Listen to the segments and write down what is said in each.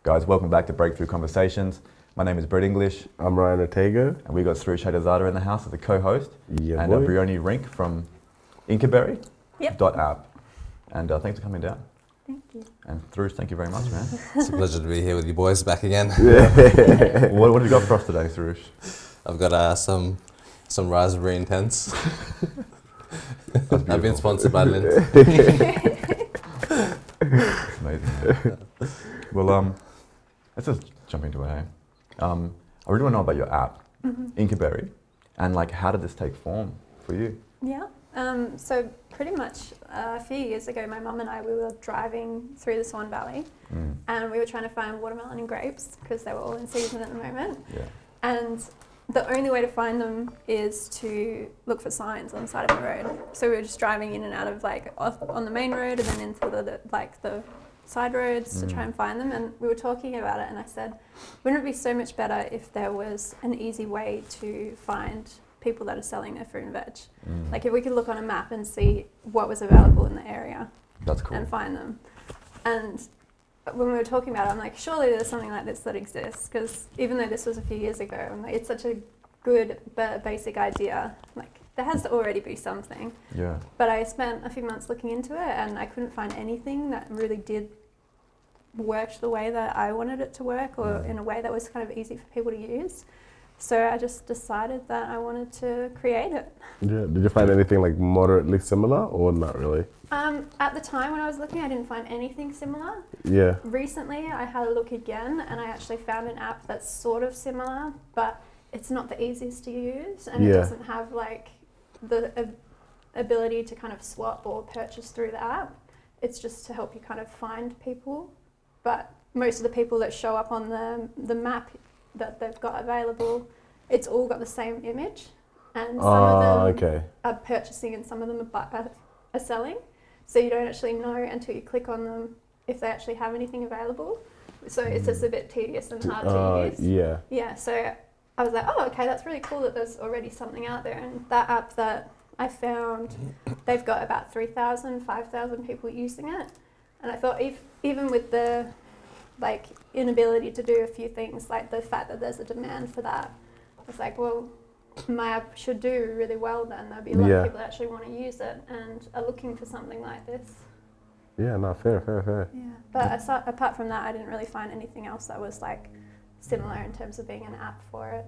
Guys, welcome back to Breakthrough Conversations. My name is Brett English. I'm Ryan Ortega. And we got Suresh Hadazada in the house as a co-host. Yeah, and boy. Brehoni Renk from INCABERRY. Yep. .app. And thanks for coming down. Thank you. And Suresh, thank you very much, man. It's a pleasure to be here with you boys back again. what have you got for us today, Suresh? I've got some raspberry intense. I've been sponsored by Lint. It's amazing. Man. Well, let's just jump into it. Hey? I really want to know about your app, INCABERRY, and like how did this take form for you? Yeah. So pretty much a few years ago, my mum and I, we were driving through the Swan Valley and we were trying to find watermelon and grapes because they were all in season at the moment. Yeah. And the only way to find them is to look for signs on the side of the road. So we were just driving in and out of on the main road and then into the side roads to try and find them. And we were talking about it and I said, wouldn't it be so much better if there was an easy way to find people that are selling their fruit and veg? Like if we could look on a map and see what was available in the area. That's cool. And find them. And when we were talking about it, I'm like, surely there's something like this that exists, because even though this was a few years ago, I'm like, it's such a good basic idea. Like there has to already be something. Yeah. But I spent a few months looking into it and I couldn't find anything that really did work the way that I wanted it to work, or in a way that was kind of easy for people to use. So I just decided that I wanted to create it. Yeah. Did you find anything like moderately similar or not really? At the time when I was looking, I didn't find anything similar. Yeah. Recently, I had a look again and I actually found an app that's sort of similar, but it's not the easiest to use and it doesn't have like the ability to kind of swap or purchase through the app. It's just to help you kind of find people. But most of the people that show up on the map that they've got available, it's all got the same image, and some of them are purchasing and some of them are selling, so you don't actually know until you click on them if they actually have anything available, so it's just a bit tedious and hard to use. Yeah, so I was like, oh okay, that's really cool that there's already something out there. And that app that I found, they've got about 3,000, 5,000 people using it, and I thought even with the inability to do a few things, like the fact that there's a demand for that, it's like, well, my app should do really well then. There'll be a lot of people that actually want to use it and are looking for something like this. Yeah, no, fair. Yeah, but apart from that, I didn't really find anything else that was like similar in terms of being an app for it.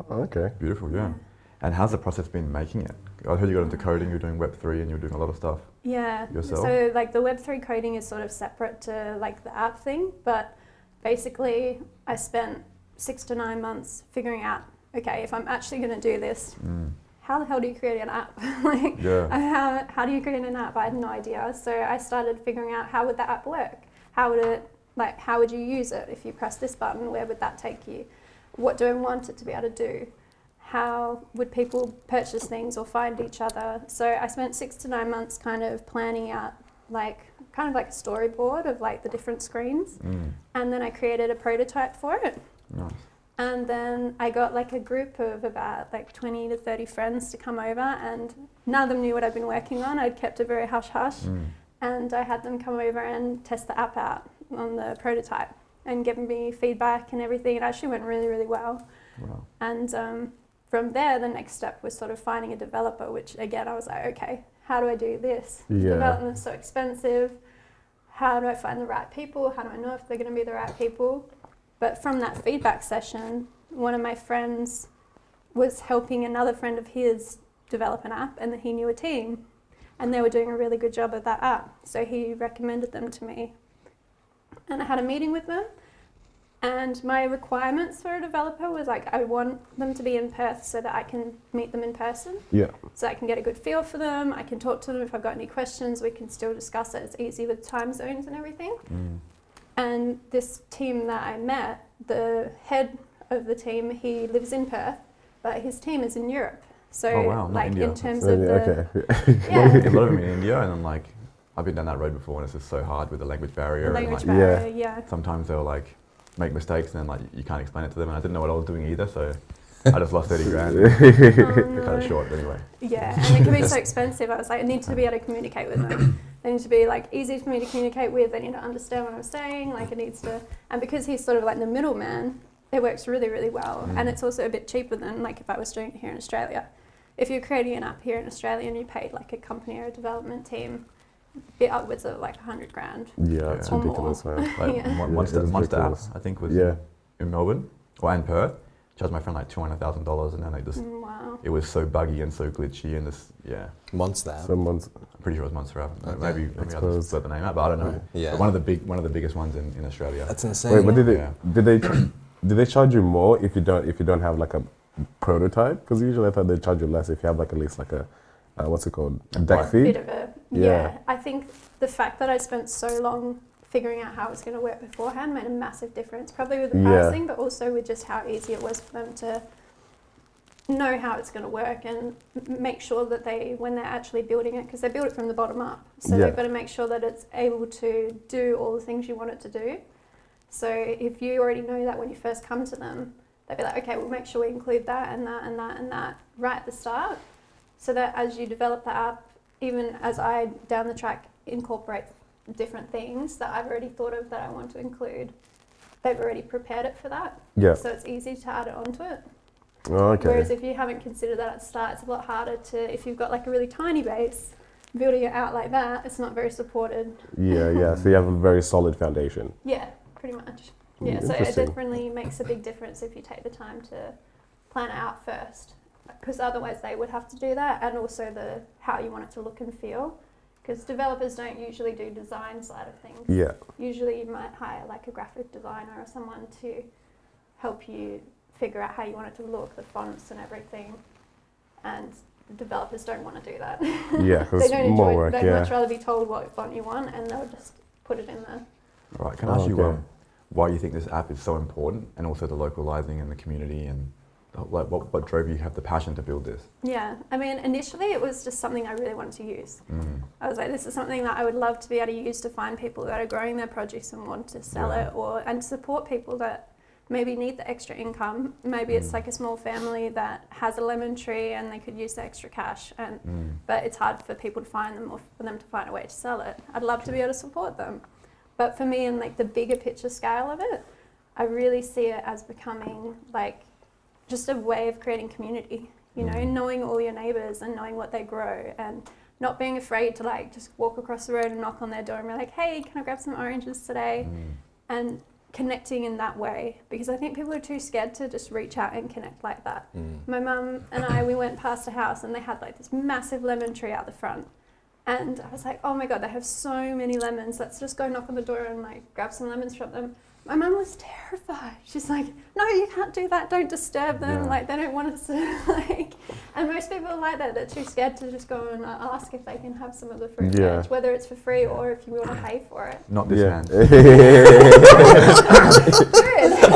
Oh, okay. Beautiful, yeah. And how's the process been making it? I heard you got into coding, you're doing Web3 and you're doing a lot of stuff. Yeah, yourself? So like the Web3 coding is sort of separate to like the app thing, but basically I spent 6 to 9 months figuring out, okay, if I'm actually going to do this, how the hell do you create an app? How do you create an app? I had no idea. So I started figuring out, how would the app work? How would you use it? If you press this button, where would that take you? What do I want it to be able to do? How would people purchase things or find each other? So I spent 6 to 9 months kind of planning out kind of like a storyboard of like the different screens. And then I created a prototype for it. Nice. And then I got like a group of about like 20 to 30 friends to come over, and none of them knew what I'd been working on. I'd kept it very hush-hush. And I had them come over and test the app out on the prototype and give me feedback and everything. It actually went really, really well. Wow. And from there, the next step was sort of finding a developer, which again, I was like, okay, how do I do this? Development is so expensive. How do I find the right people? How do I know if they're going to be the right people? But from that feedback session, one of my friends was helping another friend of his develop an app, and he knew a team, and they were doing a really good job of that app. So he recommended them to me. And I had a meeting with them. And my requirements for a developer was like, I want them to be in Perth so that I can meet them in person. Yeah. So I can get a good feel for them. I can talk to them. If I've got any questions, we can still discuss it. It's easy with time zones and everything. And this team that I met, the head of the team, he lives in Perth, but his team is in Europe. So like India. In terms of the... A lot of them in India, and then like, I've been down that road before and it's just so hard with the language barrier. Sometimes they'll like make mistakes and then like you can't explain it to them, and I didn't know what I was doing either, so I just lost 30 grand. Cut it short anyway. Yeah, and it can be so expensive. I was like, I need to be able to communicate with them. They need to be like easy for me to communicate with. They need to understand what I'm saying. Like it needs to, and because he's sort of like the middleman, it works really, really well. And it's also a bit cheaper than like if I was doing it here in Australia. If you're creating an app here in Australia and you paid like a company or a development team, be upwards of like $100,000. Yeah, it's ridiculous, man. Like Monster App, I think was in Melbourne or in Perth. Charged my friend like $200,000, and then they just it was so buggy and so glitchy and this Monster App. I'm pretty sure it was Monster App. Okay. Maybe I'll just split the name out, but I don't know. Yeah. But one of the biggest ones in Australia. That's insane. Wait, but did they charge you more if you don't have like a prototype? Because usually I thought they charge you less if you have like at least like a what's it called, a deck feed. Yeah. I think the fact that I spent so long figuring out how it was going to work beforehand made a massive difference, probably with the pricing, but also with just how easy it was for them to know how it's going to work and make sure that when they're actually building it, because they build it from the bottom up, so they've got to make sure that it's able to do all the things you want it to do. So if you already know that when you first come to them, they'll be like, okay, we'll make sure we include that and that and that and that right at the start, so that as you develop the app, even as I down the track incorporate different things that I've already thought of that I want to include, they've already prepared it for that. Yeah. So it's easy to add it onto it. Oh, okay. Whereas if you haven't considered that at the start, it's a lot harder to, if you've got like a really tiny base, building it out like that, it's not very supported. Yeah. So you have a very solid foundation. Yeah, pretty much. Yeah, so it definitely makes a big difference if you take the time to plan it out first, because otherwise they would have to do that, and also how you want it to look and feel. Because developers don't usually do design side of things. Yeah. Usually you might hire like a graphic designer or someone to help you figure out how you want it to look, the fonts and everything. And the developers don't want to do that. Yeah, because it's more work. They'd much rather be told what font you want, and they'll just put it in there. All right, can I ask you why you think this app is so important, and also the localizing and the community, and like what drove you to have the passion to build this? Yeah, I mean, initially it was just something I really wanted to use. I was like, this is something that I would love to be able to use to find people that are growing their produce and want to sell it, and support people that maybe need the extra income. Maybe it's like a small family that has a lemon tree and they could use the extra cash, but it's hard for people to find them or for them to find a way to sell it. I'd love to be able to support them. But for me, in like the bigger picture scale of it, I really see it as becoming like just a way of creating community, you know, knowing all your neighbours and knowing what they grow, and not being afraid to like just walk across the road and knock on their door and be like, hey, can I grab some oranges today? And connecting in that way, because I think people are too scared to just reach out and connect like that. My mum and I, we went past a house and they had like this massive lemon tree out the front. And I was like, oh my God, they have so many lemons. Let's just go knock on the door and like grab some lemons from them. My mum was terrified. She's like, no, you can't do that. Don't disturb them. Like, they don't want us to, like, and most people are like that. They're too scared to just go and ask if they can have some of the fruit veg, whether it's for free or if you want to pay for it. Not this man. I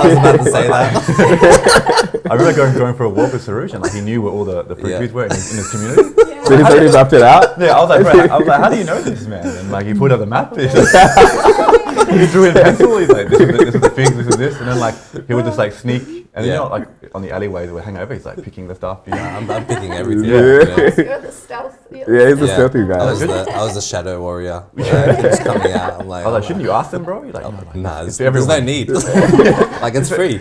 was about to say that. I remember going for a walk with Sarush, and like he knew where all the fruit trees were in his community. So he's already mapped it out? Yeah, I was like, how do you know this, man? And like he put out the map. He drew in pencil. He's like, this is the figs, this is this, and then like he would just like sneak, and you know, like on the alleyways we hang over, he's like picking the stuff. You know? I'm picking everything. You're the stealth. Yeah, he's a stealthy guy. I was the shadow warrior. He was coming out. I'm like, I was like, shouldn't you ask them, bro? You're like, nah, there's no need. Like it's free.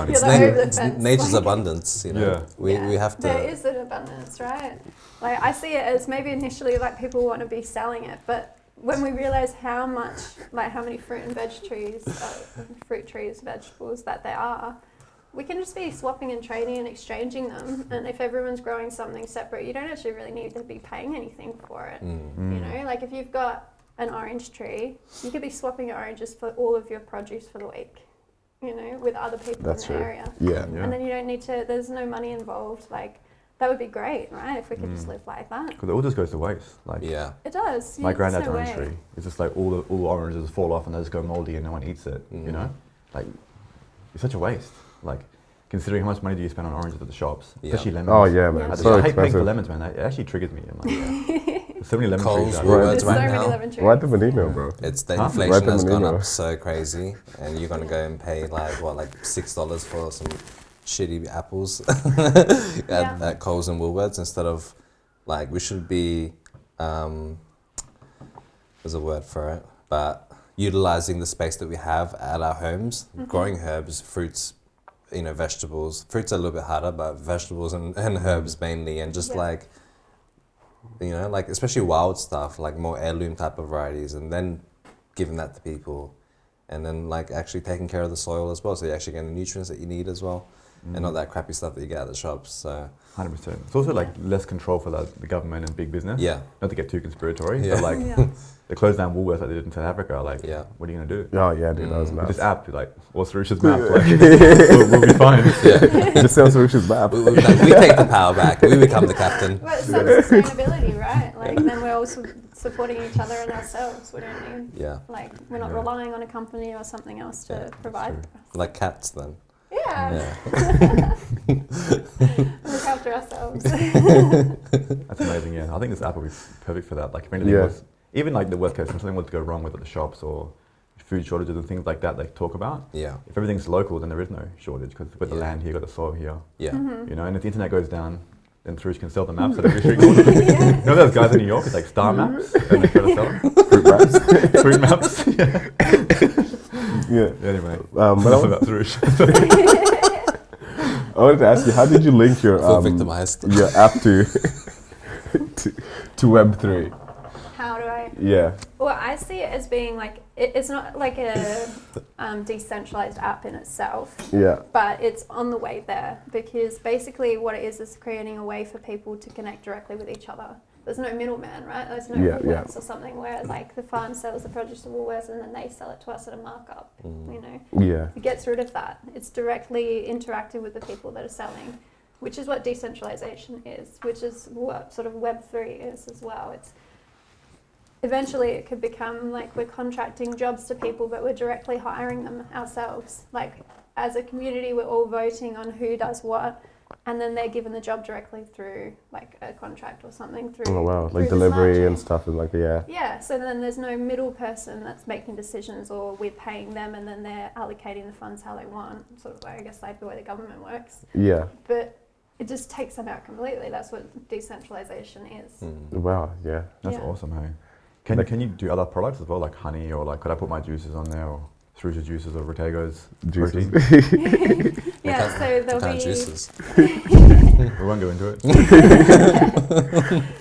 It's nature's abundance, you know. We have to. There is an abundance, right? Like I see it as maybe initially like people want to be selling it, but when we realize how much, like how many fruit and veg trees, fruit trees, vegetables that there are, we can just be swapping and trading and exchanging them. And if everyone's growing something separate, you don't actually really need to be paying anything for it. You know, like if you've got an orange tree, you could be swapping oranges for all of your produce for the week. You know, with other people in the area. Yeah. And then you don't need to, there's no money involved. Like, that would be great, right? If we could just live like that. Because it all just goes to waste. Like, it does. My granddad's orange tree. It's just like all the oranges fall off and they just go moldy and no one eats it, you know? Like, it's such a waste. Like, considering how much money do you spend on oranges at the shops, especially lemons. Oh, yeah, man. So I hate paying for lemons, man. It actually triggers me. I'm like, so many lemon trees out there. There's so many lemon trees. Write them an email, bro. It's the inflation has gone up so crazy, and you're gonna go and pay like $6 for some shitty apples at Coles and Woolworths instead of like we should be, there's a word for it, but utilizing the space that we have at our homes, growing herbs, fruits, you know, vegetables. Fruits are a little bit harder, but vegetables and herbs mainly, and just like, you know, like especially wild stuff, like more heirloom type of varieties, and then giving that to people, and then like actually taking care of the soil as well, so you're actually getting the nutrients that you need as well, and not that crappy stuff that you get at the shops. So 100%. It's also like less control for the government and big business. Yeah. Not to get too conspiratory, but like they closed down Woolworths like they did in South Africa. Like, what are you gonna do? Oh yeah, dude, that was nuts. With this app, like, what's Rush's map? Like, we'll be fine. Just sell Rush's map. we take the power back. We become the captain. Well, it's sustainability, right? Like then we're also supporting each other and ourselves. We don't need, like, we're not relying on a company or something else to provide for us. Like cats then. Yeah. Look after ourselves. That's amazing, yeah. I think this app will be perfect for that. Like if anything was, even like the worst case, if something was to go wrong with the shops or food shortages and things like that they talk about. Yeah. If everything's local, then there is no shortage because we've got the land here, got the soil here. Yeah. You know, and if the internet goes down, then Thrush can sell the maps at every street corner. You know those guys in New York, it's like star maps and they try to sell them? Fruit maps. Fruit maps, yeah. Anyway, enough about Thrush. I wanted to ask you, how did you link your victimized. your app to Web3? How do I? Yeah. Well, I see it as being like it's not like a decentralized app in itself. Yeah. But it's on the way there because basically what it is creating a way for people to connect directly with each other. There's no middleman, right? There's no Woolworths or something where like the farm sells the produce to Woolworths and then they sell it to us at a markup. You know. Yeah. It gets rid of that. It's directly interacting with the people that are selling, which is what decentralization is, which is what sort of Web3 is as well. It's eventually it could become like we're contracting jobs to people, but we're directly hiring them ourselves. Like as a community, we're all voting on who does what, and then they're given the job directly through like a contract or something through. Oh wow, through like delivery and stuff and like Yeah, so then there's no middle person that's making decisions, or we're paying them and then they're allocating the funds how they want. Sort of like, I guess like the way the government works. Yeah. But it just takes them out completely. That's what decentralization is. Wow, yeah. That's awesome, hey. Can you do other products as well, like honey, or like could I put my juices on there, or Thrush's juices, or Rotego's Juices. Yeah, so there'll be juices. We won't go into it.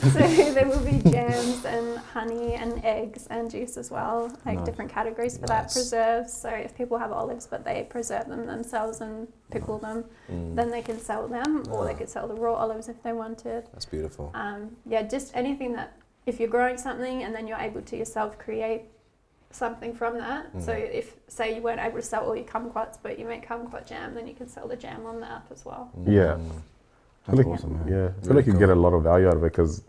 So there will be jams and honey and eggs and juice as well, like different categories for that. Preserves. So if people have olives but they preserve them themselves and pickle them, then they can sell them, or they could sell the raw olives if they wanted. That's beautiful. Yeah, just anything that if you're growing something and then you're able to yourself create something from that. So if, say, you weren't able to sell all your kumquats, but you make kumquat jam, then you can sell the jam on the app as well. Yeah. That's awesome, man. Yeah, I feel like you get a lot of value out of it because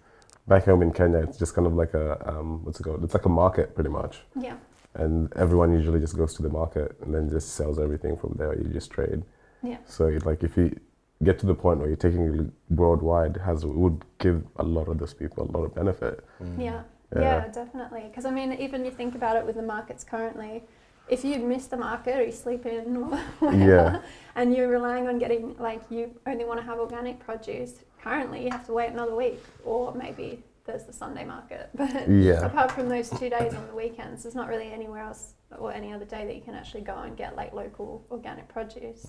back home in Kenya, it's just kind of like a, what's it called? It's like a market pretty much. Yeah. And everyone usually just goes to the market and then just sells everything from there. You just trade. Yeah. So like if you get to the point where you're taking it worldwide, it would give a lot of those people a lot of benefit. Yeah, definitely. Because I mean, even you think about it with the markets currently, if you miss the market or you sleep in or whatever, and you're relying on getting, like, you only want to have organic produce, currently you have to wait another week, or maybe there's the Sunday market. But apart from those 2 days on the weekends, there's not really anywhere else or any other day that you can actually go and get like local organic produce.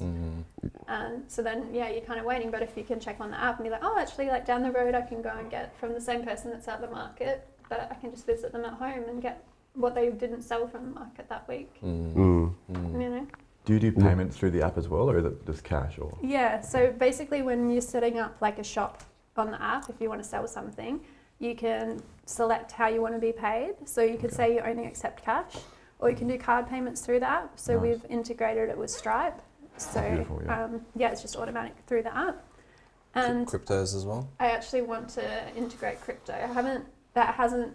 And so then, you're kind of waiting. But if you can check on the app and be like, oh, actually, like down the road, I can go and get from the same person that's at the market, but I can just visit them at home and get what they didn't sell from the market that week. You know? Do you do payments through the app as well, or is it just cash? Or Yeah, so basically when you're setting up like a shop on the app, if you want to sell something, you can select how you want to be paid. So you could say you only accept cash, or you can do card payments through the app. So we've integrated it with Stripe. So it's just automatic through the app. And cryptos as well? I actually want to integrate crypto.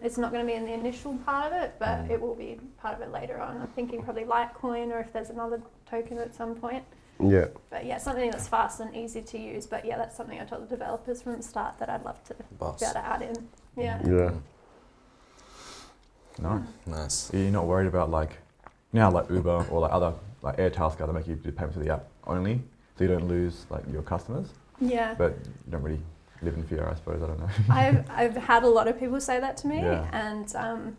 It's not going to be in the initial part of it, but it will be part of it later on. I'm thinking probably Litecoin, or if there's another token at some point. Yeah. But something that's fast and easy to use. But that's something I told the developers from the start that I'd love to be able to add in. Yeah. Nice. You're not worried about like Uber or like other like Airtasker that make you do payments to the app only, so you don't lose like your customers. Yeah. But you don't really live in fear, I suppose. I don't know. I've had a lot of people say that to me, Yeah. and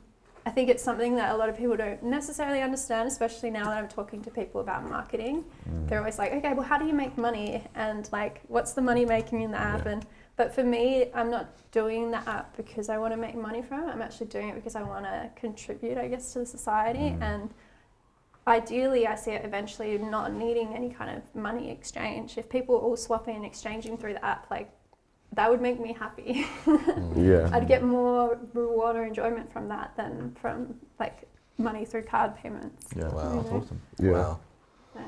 I think it's something that a lot of people don't necessarily understand, especially now that I'm talking to people about marketing. They're always like, okay, well, how do you make money? And like, what's the money making in the app? Yeah. But for me, I'm not doing the app because I want to make money from it. I'm actually doing it because I want to contribute, I guess, to the society. And ideally, I see it eventually not needing any kind of money exchange. If people are all swapping and exchanging through the app, like, that would make me happy. Yeah. I'd get more reward or enjoyment from that than from like money through card payments. Yeah, Wow. that's awesome. Yeah. Wow. So,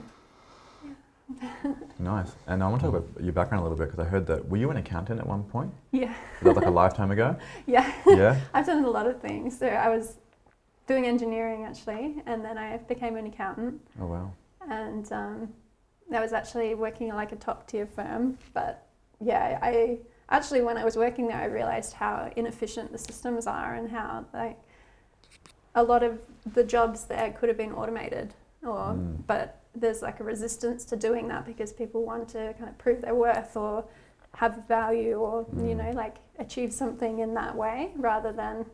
Nice. And I want to talk about your background a little bit because I heard that, were you an accountant at one point? yeah. Was that like a lifetime ago? Yeah. Yeah? I've done a lot of things. So I was doing engineering actually, and then I became an accountant. Oh, wow. And I was actually working at like a top tier firm. But yeah, I actually, when I was working there, I realized how inefficient the systems are and how like a lot of the jobs there could have been automated, but there's like a resistance to doing that because people want to kind of prove their worth or have value or, you know, like achieve something in that way, rather than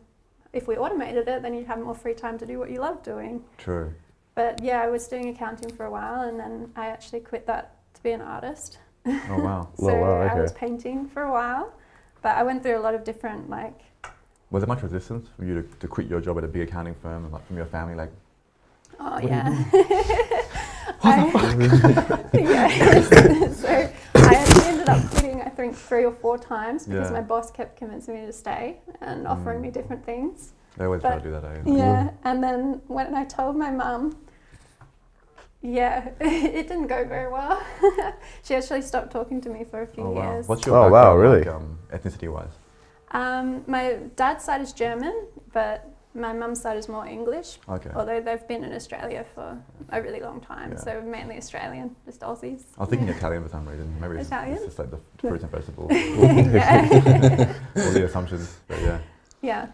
if we automated it, then you'd have more free time to do what you love doing. True. But yeah, I was doing accounting for a while, and then I actually quit that to be an artist. Oh, wow. So Oh, wow, I was okay. painting for a while, but I went through a lot of different like. Was there much resistance for you to quit your job at a big accounting firm and like from your family? Like, Oh yeah. Yeah. So I actually ended up quitting, I think 3 or 4 times because Yeah. my boss kept convincing me to stay and offering me different things. they always try But- to do that, eh? Yeah. And then when I told my mum, yeah, it didn't go very well. She actually stopped talking to me for a few Oh, wow. years. What's your Oh, wow, background, really? like, ethnicity-wise? My dad's side is German, but my mum's side is more English. Okay. Although they've been in Australia for a really long time, Yeah. so mainly Australian, just Aussies. I was thinking Italian for some reason. Maybe Italian? it's just like the fruits and vegetables. Yeah. All the assumptions, but yeah. Yeah.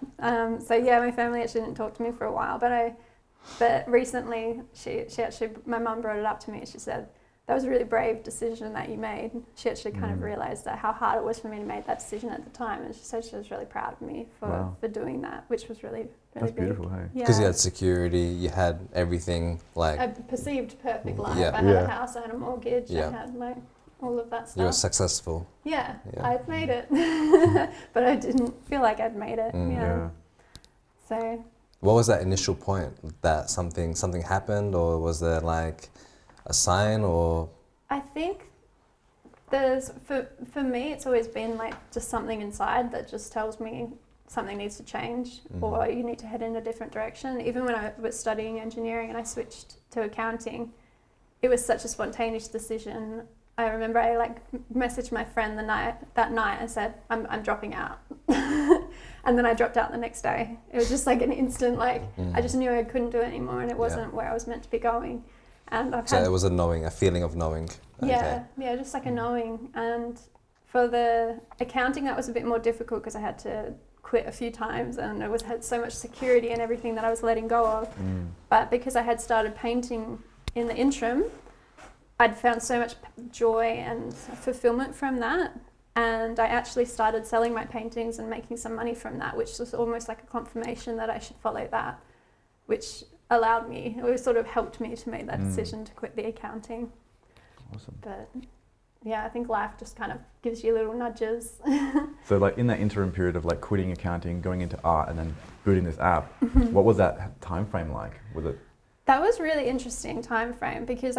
So yeah, my family actually didn't talk to me for a while, but recently she actually, my mum brought it up to me. She said, that was a really brave decision that you made. She actually kind of realised that how hard it was for me to make that decision at the time, and she said she was really proud of me Wow. for doing that, which was really That's big. beautiful, hey? Yeah. Because you had security, you had everything, like, a perceived perfect life. Yeah. I had Yeah. a house, I had a mortgage, Yeah. I had like all of that stuff. you were successful. Yeah, Yeah. I'd made it, but I didn't feel like I'd made it. Yeah. So What was that initial point that something happened, or was there like a sign, or I think there's for me it's always been like just something inside that just tells me something needs to change or you need to head in a different direction. Even when I was studying engineering and I switched to accounting, it was such a spontaneous decision. I remember I like messaged my friend that night and said, I'm dropping out. And then I dropped out the next day. It was just like an instant, like, I just knew I couldn't do it anymore and it wasn't where I was meant to be going. And I've so had, it was a feeling of knowing? yeah, just like a knowing. And for the accounting, that was a bit more difficult because I had to quit a few times and it had so much security and everything that I was letting go of. But because I had started painting in the interim, I'd found so much joy and fulfillment from that. And I actually started selling my paintings and making some money from that, which was almost like a confirmation that I should follow that, which allowed me, it sort of helped me to make that decision to quit the accounting. Awesome. But yeah, I think life just kind of gives you little nudges. So like in that interim period of like quitting accounting, going into art and then building this app, what was that time frame like? Was it? That was really interesting time frame because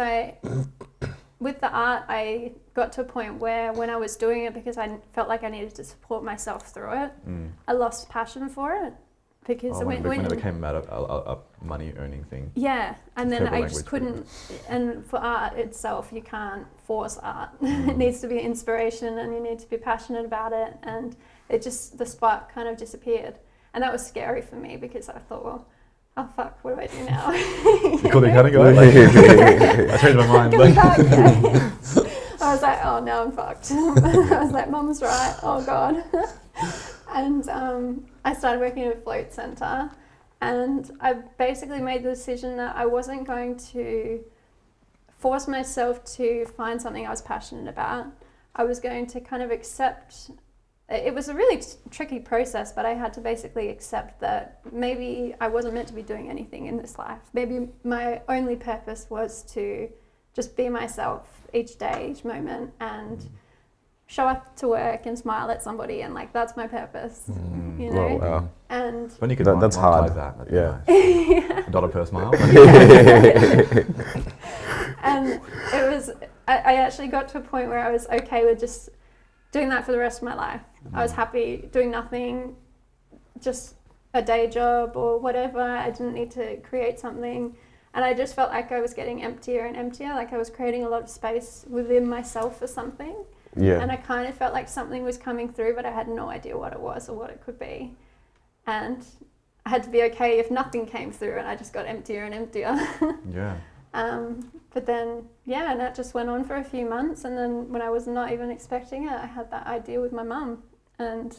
with the art, I got to a point where when I was doing it, because I felt like I needed to support myself through it, I lost passion for it. Because when it became a money earning thing. Yeah, and then Terrible I just language, couldn't, and for art itself, you can't force art. It needs to be inspiration and you need to be passionate about it, and it just, the spark kind of disappeared. And that was scary for me because I thought, well, oh fuck, what do I do now? You called the accounting guy? Like, I changed my mind. Coming back, yeah. I was like, oh, now I'm fucked. I was like, Mum's right, oh God. And I started working at a float centre, and I basically made the decision that I wasn't going to force myself to find something I was passionate about. I was going to kind of accept it was a really tricky process, but I had to basically accept that maybe I wasn't meant to be doing anything in this life. Maybe my only purpose was to just be myself each day, each moment, and show up to work and smile at somebody, and like that's my purpose, you know. Oh, wow. And when you could that's hard. that'd be Yeah. nice. $1 per smile. And it was, I actually got to a point where I was okay with just doing that for the rest of my life. I was happy doing nothing, just a day job or whatever. I didn't need to create something. And I just felt like I was getting emptier and emptier, like I was creating a lot of space within myself for something. Yeah. And I kind of felt like something was coming through, but I had no idea what it was or what it could be. And I had to be okay if nothing came through and I just got emptier and emptier. Yeah. But then, yeah, and that just went on for a few months. And then when I was not even expecting it, I had that idea with my mum. And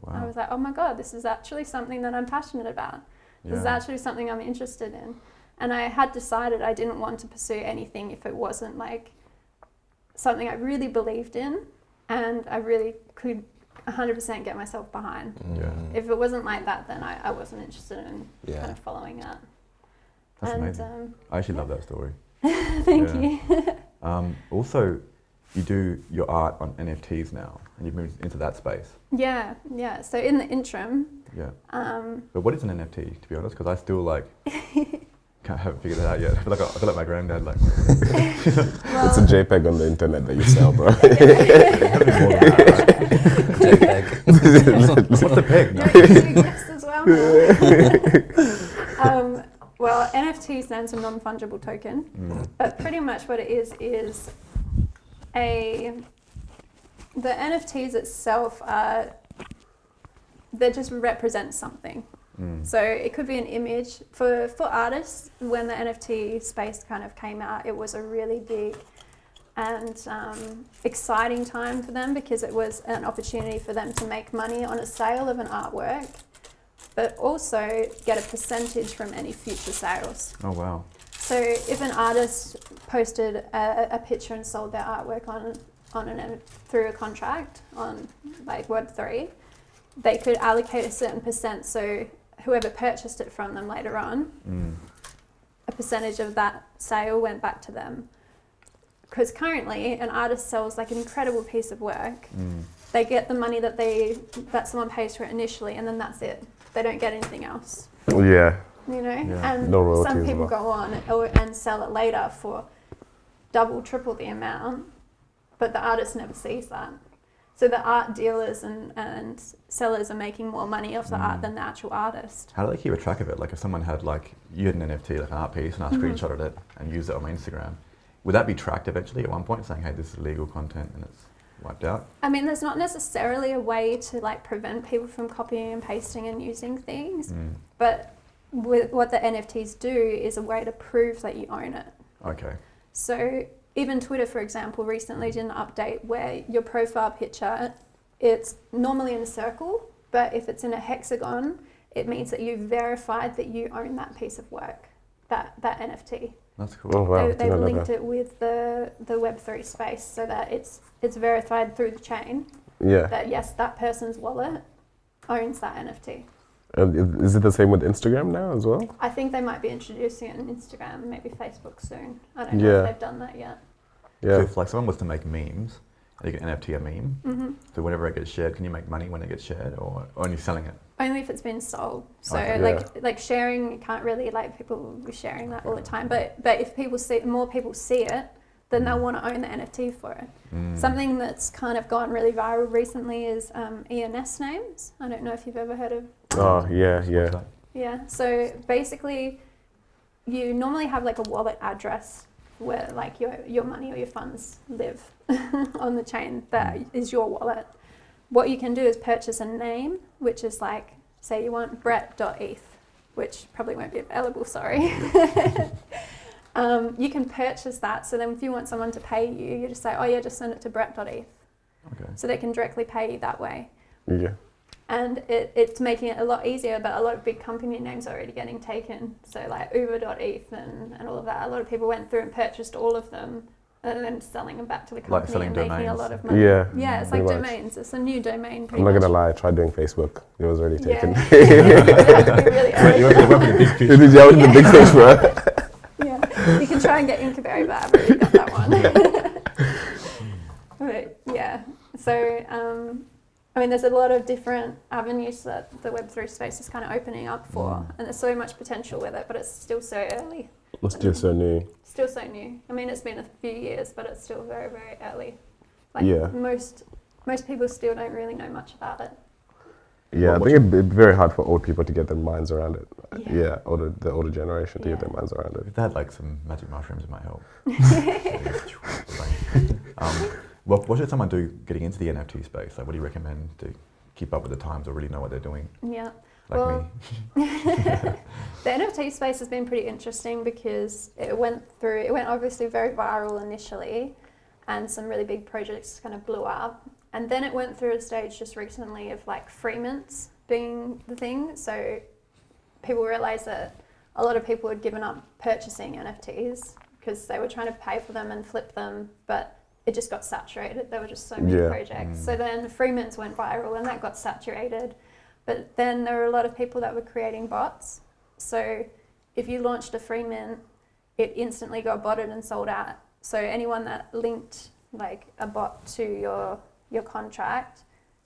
I was like, oh my God, this is actually something that I'm passionate about. This is actually something I'm interested in. And I had decided I didn't want to pursue anything if it wasn't like something I really believed in and I really could 100% get myself behind. If it wasn't like that, then I wasn't interested in kind of following that. That's amazing. I actually love that story. Thank you. Also, you do your art on NFTs now, and you've moved into that space. Yeah. So in the interim. Yeah. But what is an NFT, to be honest? Because I still haven't figured that out yet. I feel like my granddad It's a JPEG on the internet that you sell, bro. JPEG. What's the peg? No. Yes, as well. Well, NFT stands for non-fungible token, but pretty much what it is the NFTs itself they just represent something. So it could be an image. For artists, when the NFT space kind of came out, it was a really big and exciting time for them because it was an opportunity for them to make money on a sale of an artwork, but also get a percentage from any future sales. Oh, wow. So if an artist posted a picture and sold their artwork through a contract on like Web3, they could allocate a certain percent, so whoever purchased it from them later on, a percentage of that sale went back to them. Because currently, an artist sells like an incredible piece of work. They get the money that someone pays for it initially, and then that's it. They don't get anything else. Yeah. You know, and no some people well. go on and sell it later for double, triple the amount, but the artist never sees that. So the art dealers and sellers are making more money off the art than the actual artist. How do they keep a track of it? Like if someone had you had an NFT, like an art piece, and I screenshotted it and used it on my Instagram, would that be tracked eventually at one point, saying, hey, this is illegal content and it's wiped out? I mean, there's not necessarily a way to prevent people from copying and pasting and using things, but what the NFTs do is a way to prove that you own it. Okay. So even Twitter, for example, recently did an update where your profile picture, it's normally in a circle, but if it's in a hexagon, it means that you've verified that you own that piece of work, that NFT. That's cool. Oh, wow. They've linked it with the Web3 space so that it's verified through the chain that yes, that person's wallet owns that NFT. And is it the same with Instagram now as well? I think they might be introducing it on Instagram, maybe Facebook soon. I don't know if they've done that yet. Yeah. So if someone was to make memes, and you can NFT a meme, so whenever it gets shared, can you make money when it gets shared, or only selling it? Only if it's been sold. So like sharing, you can't really people will be sharing that all the time. But if more people see it, then they'll want to own the NFT for it. Something that's kind of gone really viral recently is ENS names. I don't know if you've ever heard of. Oh yeah. Yeah. So basically, you normally have a wallet address where your money or your funds live on the chain. That is your wallet. What you can do is purchase a name, which is say you want Brett.eth, which probably won't be available, sorry. You can purchase that, so then if you want someone to pay you, you just say, oh yeah, just send it to Brett.eth. Okay. So they can directly pay you that way. Yeah. And it's making it a lot easier, but a lot of big company names are already getting taken. So Uber.eth and all of that. A lot of people went through and purchased all of them and then selling them back to the Like company selling and making domains. a lot of money. Yeah. Yeah, it's like Pretty much. domains. It's a new domain. I'm not gonna lie, I tried doing Facebook. It was already taken. Yeah. You have to be really early. You went with the big fish. Did you have the big fish, bro? Yeah, you can try and get INCABERRY, but I've already got that one. But yeah, so I mean, there's a lot of different avenues that the Web3 space is kind of opening up for, and there's so much potential with it, but it's still so early. It's still so new. Still so new. I mean, it's been a few years, but it's still very, very early. Like Yeah. most people still don't really know much about it. Yeah, I think it'd be very hard for old people to get their minds around it. Yeah. Yeah, the older generation to get their minds around it. If they had like some magic mushrooms, it might help. What should someone do getting into the NFT space? Like, what do you recommend to keep up with the times or really know what they're doing? Yeah. Like Well, me. The NFT space has been pretty interesting because it went obviously very viral initially, and some really big projects kind of blew up. And then it went through a stage just recently of like free mints being the thing. So people realized that a lot of people had given up purchasing NFTs because they were trying to pay for them and flip them, but it just got saturated. There were just so many projects. So then free mints went viral and that got saturated. But then there were a lot of people that were creating bots. So if you launched a free mint, it instantly got botted and sold out. So anyone that linked like a bot to your contract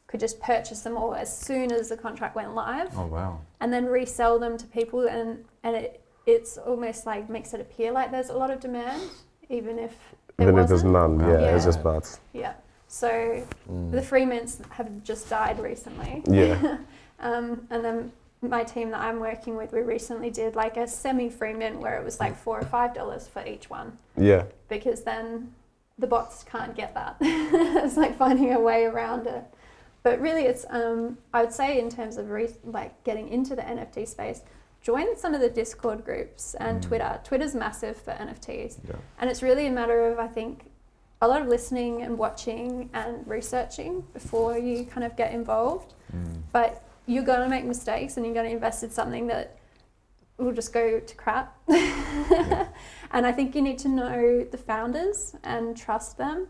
could just purchase them all as soon as the contract went live. Oh wow! And then resell them to people, and it's almost like makes it appear like there's a lot of demand, even if there's none. Wow. Yeah, it's just bots. Yeah. So the free mints have just died recently. Yeah. And then my team that I'm working with, we recently did like a semi-free mint where it was like $4 or $5 for each one. Yeah. Because then the bots can't get that. It's like finding a way around it. But really, it's I would say in terms of like getting into the NFT space, join some of the Discord groups and Twitter. Twitter's massive for NFTs, and it's really a matter of, I think, a lot of listening and watching and researching before you kind of get involved. But you're going to make mistakes and you're going to invest in something that will just go to crap. And I think you need to know the founders and trust them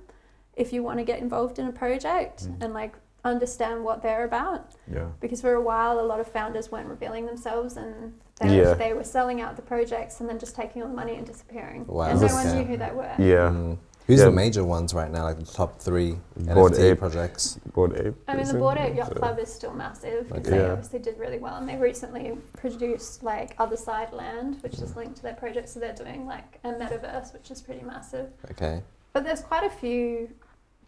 if you want to get involved in a project and like understand what they're about. Yeah. Because for a while, a lot of founders weren't revealing themselves and they were selling out the projects and then just taking all the money and disappearing. Wow. And no one knew who they were. Yeah. Who's the major ones right now, like the top 3 NFT projects? Bored Ape. I mean, the Bored Ape Yacht Club is still massive because they obviously did really well, and they recently produced like Other Side Land, which is linked to their project, so they're doing like a metaverse, which is pretty massive. Okay. But there's quite a few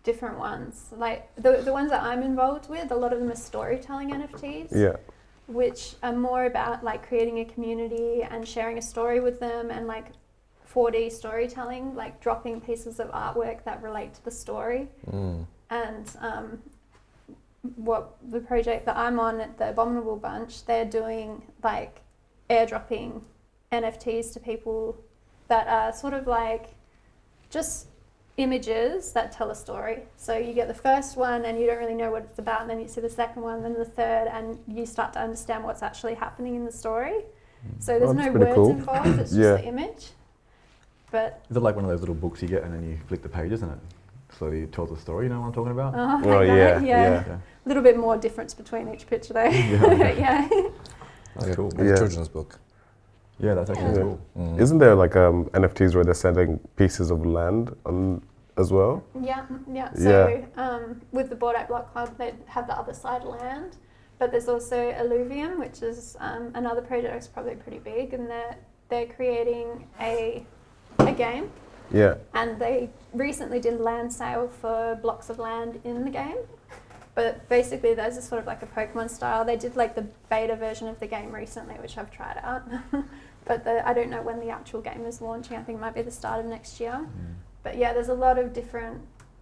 different ones. Like the ones that I'm involved with, a lot of them are storytelling NFTs. Yeah. Which are more about like creating a community and sharing a story with them, and like 4D storytelling, like dropping pieces of artwork that relate to the story. And what the project that I'm on at the Abominable Bunch, they're doing like airdropping NFTs to people that are sort of like just images that tell a story. So you get the first one and you don't really know what it's about, and then you see the second one, then the third, and you start to understand what's actually happening in the story. So there's no words involved, it's just the image. But is it like one of those little books you get and then you flick the pages and it slowly tells a story? You know what I'm talking about? A little bit more difference between each picture though. That's cool. Like a children's book. Yeah, that's actually cool. Isn't there like NFTs where they're selling pieces of land as well? Yeah. So with the Bored Ape Yacht Club, they have the Other Side Land, but there's also Alluvium, which is another project that's probably pretty big, and they're creating a game. Yeah. And they recently did a land sale for blocks of land in the game. But basically there's a sort of like a Pokemon style. They did like the beta version of the game recently, which I've tried out. But I don't know when the actual game is launching. I think it might be the start of next year. But yeah, there's a lot of different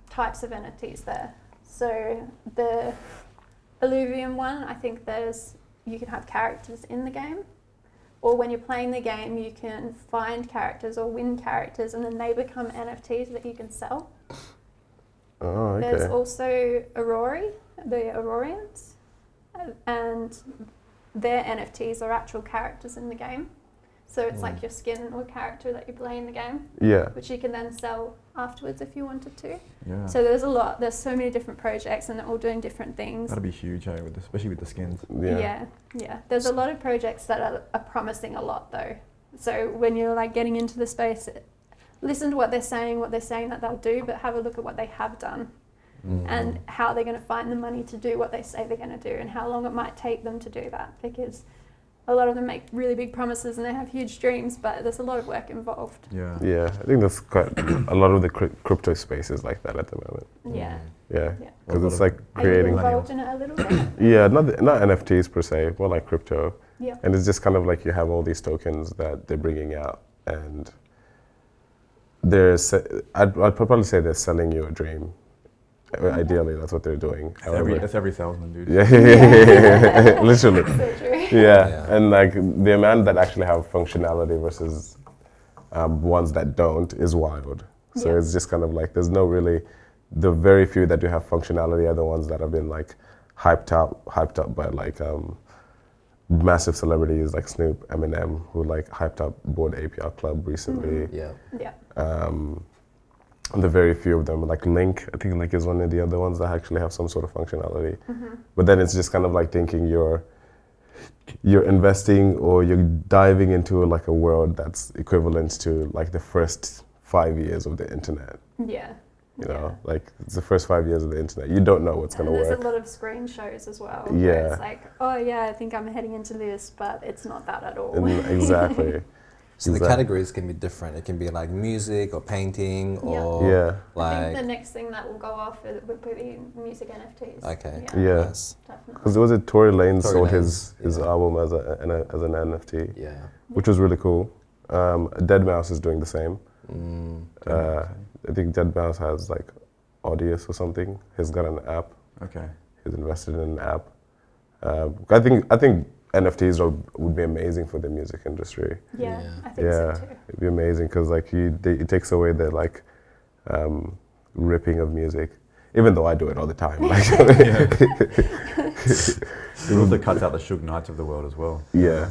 types of NFTs there. So the Alluvium one, I think you can have characters in the game. Or when you're playing the game, you can find characters or win characters, and then they become NFTs that you can sell. Oh, okay. There's also Aurori, the Aurorians, and their NFTs are actual characters in the game. So it's like your skin or character that you play in the game. Yeah. Which you can then sell afterwards if you wanted to. Yeah. So there's so many different projects and they're all doing different things. That'd be huge, especially with the skins. Yeah. There's a lot of projects that are promising a lot though. So when you're like getting into the space, listen to what they're saying that they'll do, but have a look at what they have done and how they're going to find the money to do what they say they're going to do and how long it might take them to do that, because a lot of them make really big promises and they have huge dreams, but there's a lot of work involved. Yeah, I think there's quite a lot of the crypto space is like that at the moment. Yeah, because it's like creating. Are you involved in it a little bit? Yeah, not NFTs per se, more like crypto. Yeah. And it's just kind of like you have all these tokens that they're bringing out, and I'd probably say they're selling you a dream. Ideally, that's what they're doing. That's every salesman, dude. Yeah. Literally. So true. Yeah, and like the amount that actually have functionality versus ones that don't is wild. So it's just kind of like there's no really, the very few that do have functionality are the ones that have been like hyped up by like massive celebrities like Snoop, Eminem, who like hyped up Bored APR Club recently. And the very few of them, like Link, I think Link is one of the other ones that actually have some sort of functionality. But then it's just kind of like thinking you're investing or you're diving into like a world that's equivalent to like the first 5 years of the internet. Yeah. You know, like it's the first 5 years of the internet. You don't know what's going to work. There's a lot of screen shows as well. Yeah. Where it's like, oh yeah, I think I'm heading into this, but it's not that at all. Exactly. So the categories can be different. It can be like music or painting or like... I think the next thing that will go off would be music NFTs. Okay. Yes. Because there was a Tory Lanez sold his album as an NFT. Yeah. Which was really cool. Deadmau5 is doing the same. I think Deadmau5 has like Audius or something. He's got an app. Okay. He's invested in an app. I think NFTs would be amazing for the music industry. Yeah, I think so too. It'd be amazing because like it takes away the like ripping of music, even though I do it all the time. Like, it also cuts out the Suge Knights of the world as well. Yeah,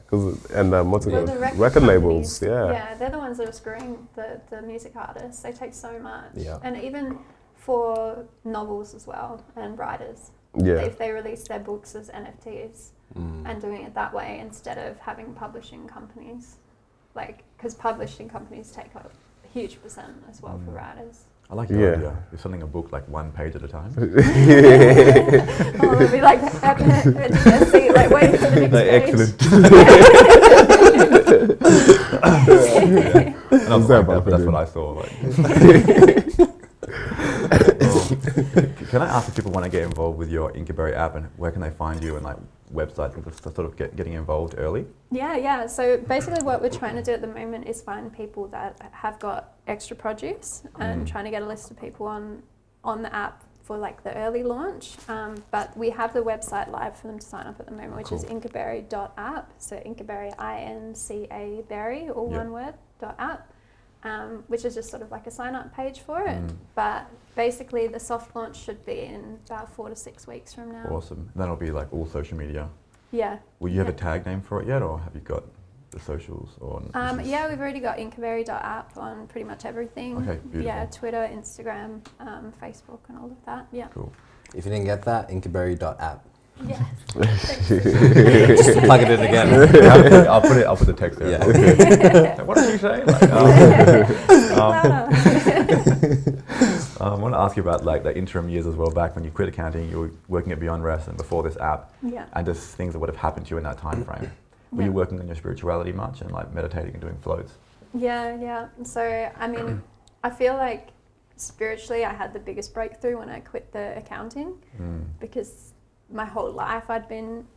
what's it called? Record labels. Yeah, they're the ones that are screwing the music artists. They take so much, and even for novels as well and writers. If they release their books as NFTs and doing it that way instead of having publishing companies, like, because publishing companies take a huge percent as well for writers. I like your idea. You're selling a book like one page at a time. It'll be like like waiting for the next page. Excellent. And I was like that, but that's what I saw. Like. Can I ask if people want to get involved with your INCABERRY app, and where can they find you, and like websites to sort of getting involved early? Yeah. So basically what we're trying to do at the moment is find people that have got extra produce and trying to get a list of people on the app for like the early launch. But we have the website live for them to sign up at the moment, which is INCABERRY.app. So INCABERRY, INCABERRY, all one word, .app. Which is just sort of like a sign-up page for it. But basically the soft launch should be in about 4 to 6 weeks from now. Awesome. Then it'll be like all social media. Yeah. Will you have a tag name for it yet, or have you got the socials? Or yeah, we've already got INCABERRY.app on pretty much everything. Okay, beautiful. Yeah, Twitter, Instagram, Facebook and all of that. Yeah. Cool. If you didn't get that, INCABERRY.app. Yeah. Just plug it in again. I'll put the text there. Yeah. Okay. What did you say? Like, I want to ask you about like the interim years as well. Back when you quit accounting, you were working at Beyond Rest and before this app, and just things that would have happened to you in that time frame. Were you working on your spirituality much and like meditating and doing floats? Yeah. So I mean, I feel like spiritually I had the biggest breakthrough when I quit the accounting because my whole life I'd been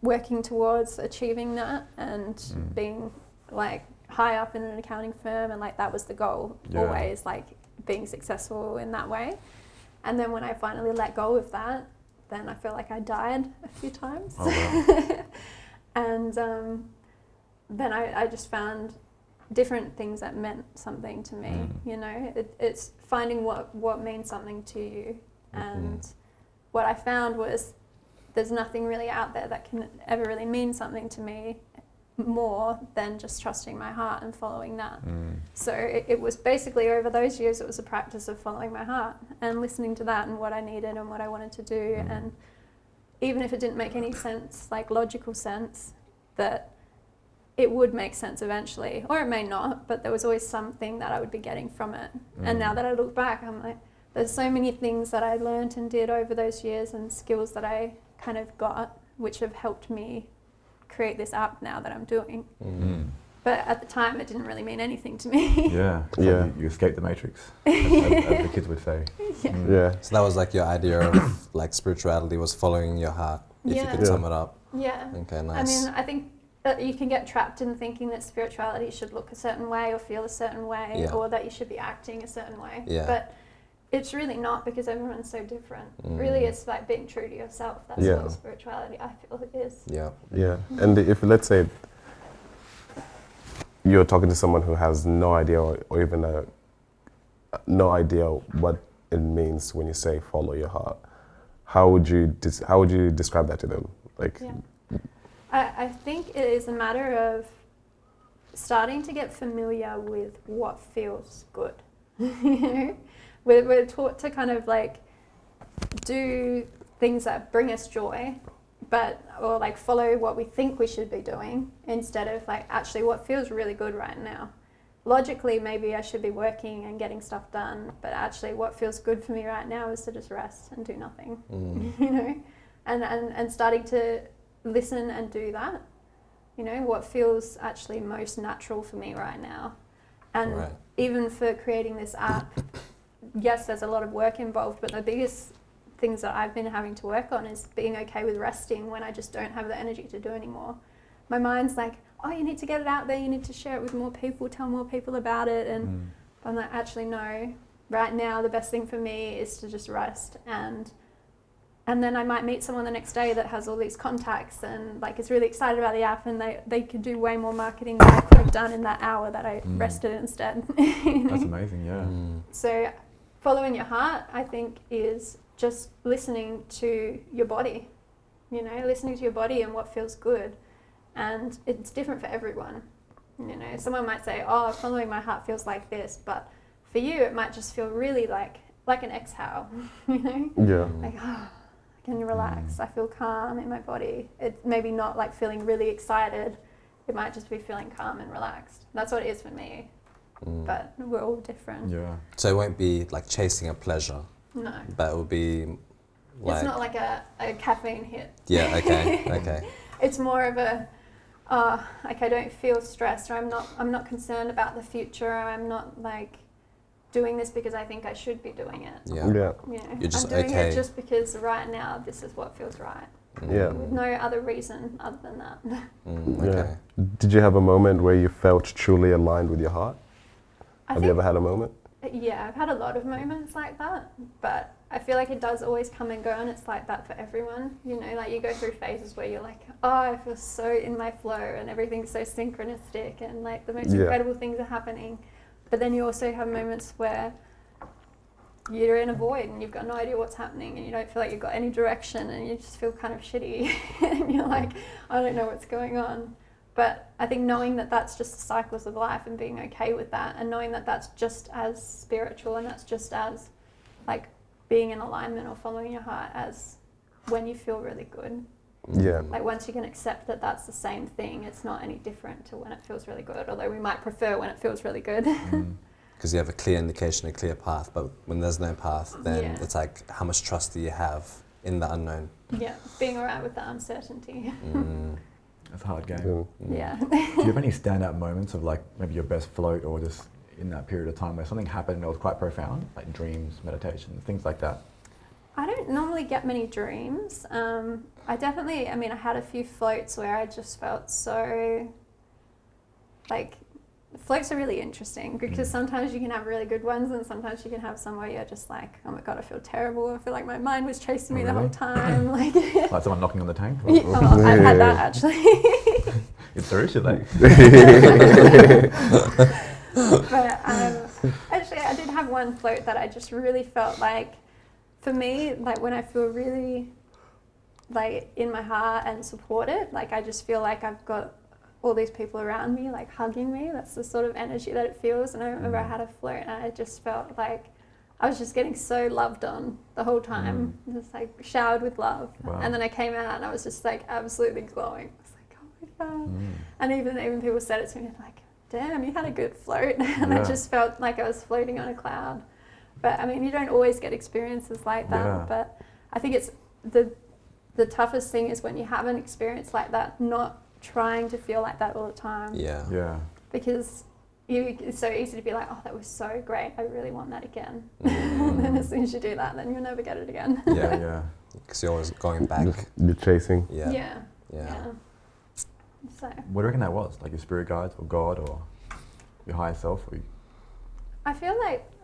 working towards achieving that and being like high up in an accounting firm, and like that was the goal, always like being successful in that way. And then when I finally let go of that, then I feel like I died a few times. Oh, wow. And then I just found different things that meant something to me. You know, it's finding what means something to you. And what I found was there's nothing really out there that can ever really mean something to me more than just trusting my heart and following that. So it was basically over those years, it was a practice of following my heart and listening to that and what I needed and what I wanted to do. And even if it didn't make any sense, like logical sense, that it would make sense eventually, or it may not, but there was always something that I would be getting from it. And now that I look back, I'm like, there's so many things that I learned and did over those years and skills that I kind of got, which have helped me create this app now that I'm doing. But at the time, it didn't really mean anything to me. Yeah. So you escaped the matrix, as the kids would say. So that was like your idea of like spirituality was following your heart, if you could sum it up. Yeah. Okay, nice. I mean, I think that you can get trapped in thinking that spirituality should look a certain way or feel a certain way, or that you should be acting a certain way. But it's really not, because everyone's so different. Really, it's like being true to yourself. That's what spirituality, I feel it is. Yeah. And if, let's say, you're talking to someone who has no idea or even no idea what it means when you say follow your heart, how would you describe that to them? Like, I think it is a matter of starting to get familiar with what feels good. You know, we're taught to kind of like do things that bring us joy, or like follow what we think we should be doing, instead of like actually what feels really good right now. Logically, maybe I should be working and getting stuff done, but actually what feels good for me right now is to just rest and do nothing. You know, and starting to listen and do that. You know, what feels actually most natural for me right now. And even for creating this app, yes, there's a lot of work involved, but the biggest things that I've been having to work on is being okay with resting when I just don't have the energy to do anymore. My mind's like, oh, you need to get it out there, you need to share it with more people, tell more people about it. And I'm like, actually, no. Right now, the best thing for me is to just rest. And then I might meet someone the next day that has all these contacts and like is really excited about the app, and they could do way more marketing than I could have done in that hour that I rested instead. You know? That's amazing, yeah. So following your heart, I think, is just listening to your body, you know, listening to your body and what feels good. And it's different for everyone. You know, someone might say, oh, following my heart feels like this, but for you, it might just feel really like an exhale, you know? Like, oh, I can relax, I feel calm in my body. It's maybe not like feeling really excited, it might just be feeling calm and relaxed. That's what it is for me, but we're all different. So it won't be like chasing a pleasure. No. But it will be like... It's not like a caffeine hit. Yeah, okay. It's more of a, like I don't feel stressed, or I'm not concerned about the future, or I'm not like doing this because I think I should be doing it. Yeah. You know, You're just I'm doing it just because right now this is what feels right. With no other reason other than that. Okay. Did you have a moment where you felt truly aligned with your heart? Have you ever had a moment? Yeah, I've had a lot of moments like that, but I feel like it does always come and go, and it's like that for everyone. You know, like you go through phases where you're like, oh, I feel so in my flow and everything's so synchronistic and like the most incredible things are happening. But then you also have moments where you're in a void and you've got no idea what's happening and you don't feel like you've got any direction and you just feel kind of shitty and you're like, I don't know what's going on. But I think knowing that that's just the cycles of life and being okay with that, and knowing that that's just as spiritual and that's just as like being in alignment or following your heart as when you feel really good. Yeah. Like once you can accept that that's the same thing, it's not any different to when it feels really good, although we might prefer when it feels really good. Because you have a clear indication, a clear path, but when there's no path, then it's like, how much trust do you have in the unknown? Yeah, being alright with the uncertainty. That's a hard game. Yeah. Do you have any standout moments of like maybe your best float, or just in that period of time where something happened and it was quite profound, like dreams, meditation, things like that? I don't normally get many dreams. I had a few floats where I just felt so, like, floats are really interesting because sometimes you can have really good ones and sometimes you can have some where you're just like, oh my God, I feel terrible. I feel like my mind was chasing me the whole time. Like someone knocking on the tank? Oh, I've had that actually. It's true, should they? But actually I did have one float that I just really felt like, for me, like when I feel really like in my heart and supported, like I just feel like I've got all these people around me like hugging me. That's the sort of energy that it feels. And I remember I had a float and I just felt like I was just getting so loved on the whole time, just like showered with love. Wow. And then I came out and I was just like absolutely glowing. I was like, oh my God. And even people said it to me, like, damn, you had a good float. And I just felt like I was floating on a cloud. But I mean, you don't always get experiences like that. But I think it's the toughest thing is when you have an experience like that, not trying to feel like that all the time. Yeah. Because it's so easy to be like, oh, that was so great, I really want that again. And then as soon as you do that, then you'll never get it again. Yeah. Because you're always going back. The chasing. Yeah. So. What do you reckon that was? Like your spirit guides or God or your higher self? Or I feel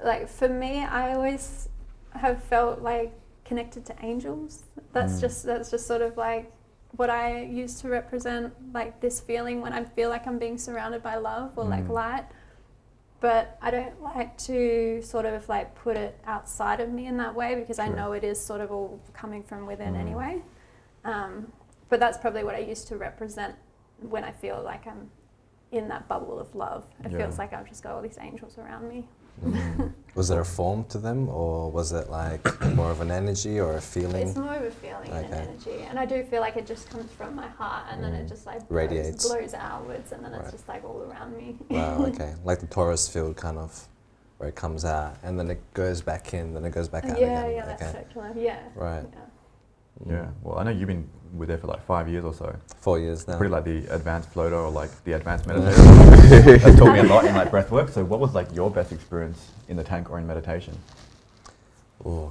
like for me, I always have felt like connected to angels. That's just sort of like what I use to represent like this feeling when I feel like I'm being surrounded by love or like light. But I don't like to sort of like put it outside of me in that way because I know it is sort of all coming from within anyway. But that's probably what I used to represent when I feel like I'm in that bubble of love. It feels like I've just got all these angels around me. Was there a form to them, or was it like more of an energy or a feeling? It's more of a feeling and an energy, and I do feel like it just comes from my heart, and then it just like radiates, blows outwards, and then it's just like all around me. Wow. Okay, like the Taurus field kind of, where it comes out and then it goes back in, then it goes back out again. Yeah, that's circular. Yeah. Right. Yeah. Well, I know you've been with there for like 5 years or so. 4 years now. Pretty like the advanced floater or like the advanced meditator. That's taught me a lot in like breath work. So what was like your best experience in the tank or in meditation? Ooh.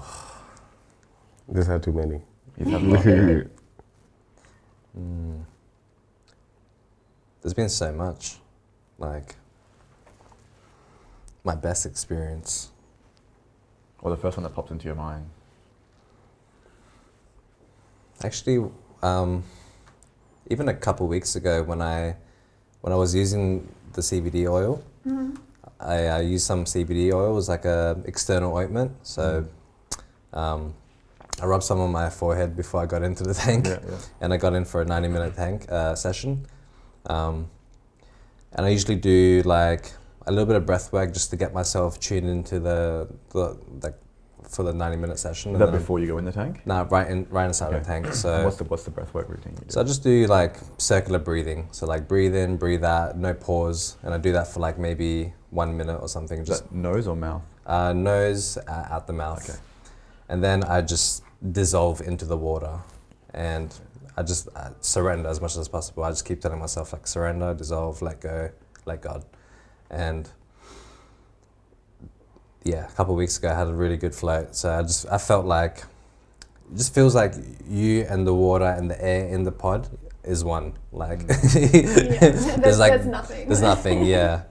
Just had too many. You've had a lot. There's been so much. Like, my best experience. Or the first one that pops into your mind? Actually, even a couple weeks ago when I was using the CBD oil, I used some CBD oil. It was like a external ointment. So I rubbed some on my forehead before I got into the tank, and I got in for a 90-minute tank session. And I usually do like a little bit of breath work just to get myself tuned into the for the 90-minute session. Is that before you go in the tank? No, right inside the tank. So what's the breathwork routine you do? So I just do like circular breathing. So like breathe in, breathe out, no pause, and I do that for like maybe 1 minute or something. Is that nose or mouth? Nose, out the mouth. Okay. And then I just dissolve into the water, and I just surrender as much as possible. I just keep telling myself like surrender, dissolve, let go, let God, and. Yeah, a couple of weeks ago I had a really good float. So I felt like, it just feels like you and the water and the air in the pod is one. Like, there's nothing. There's nothing, yeah.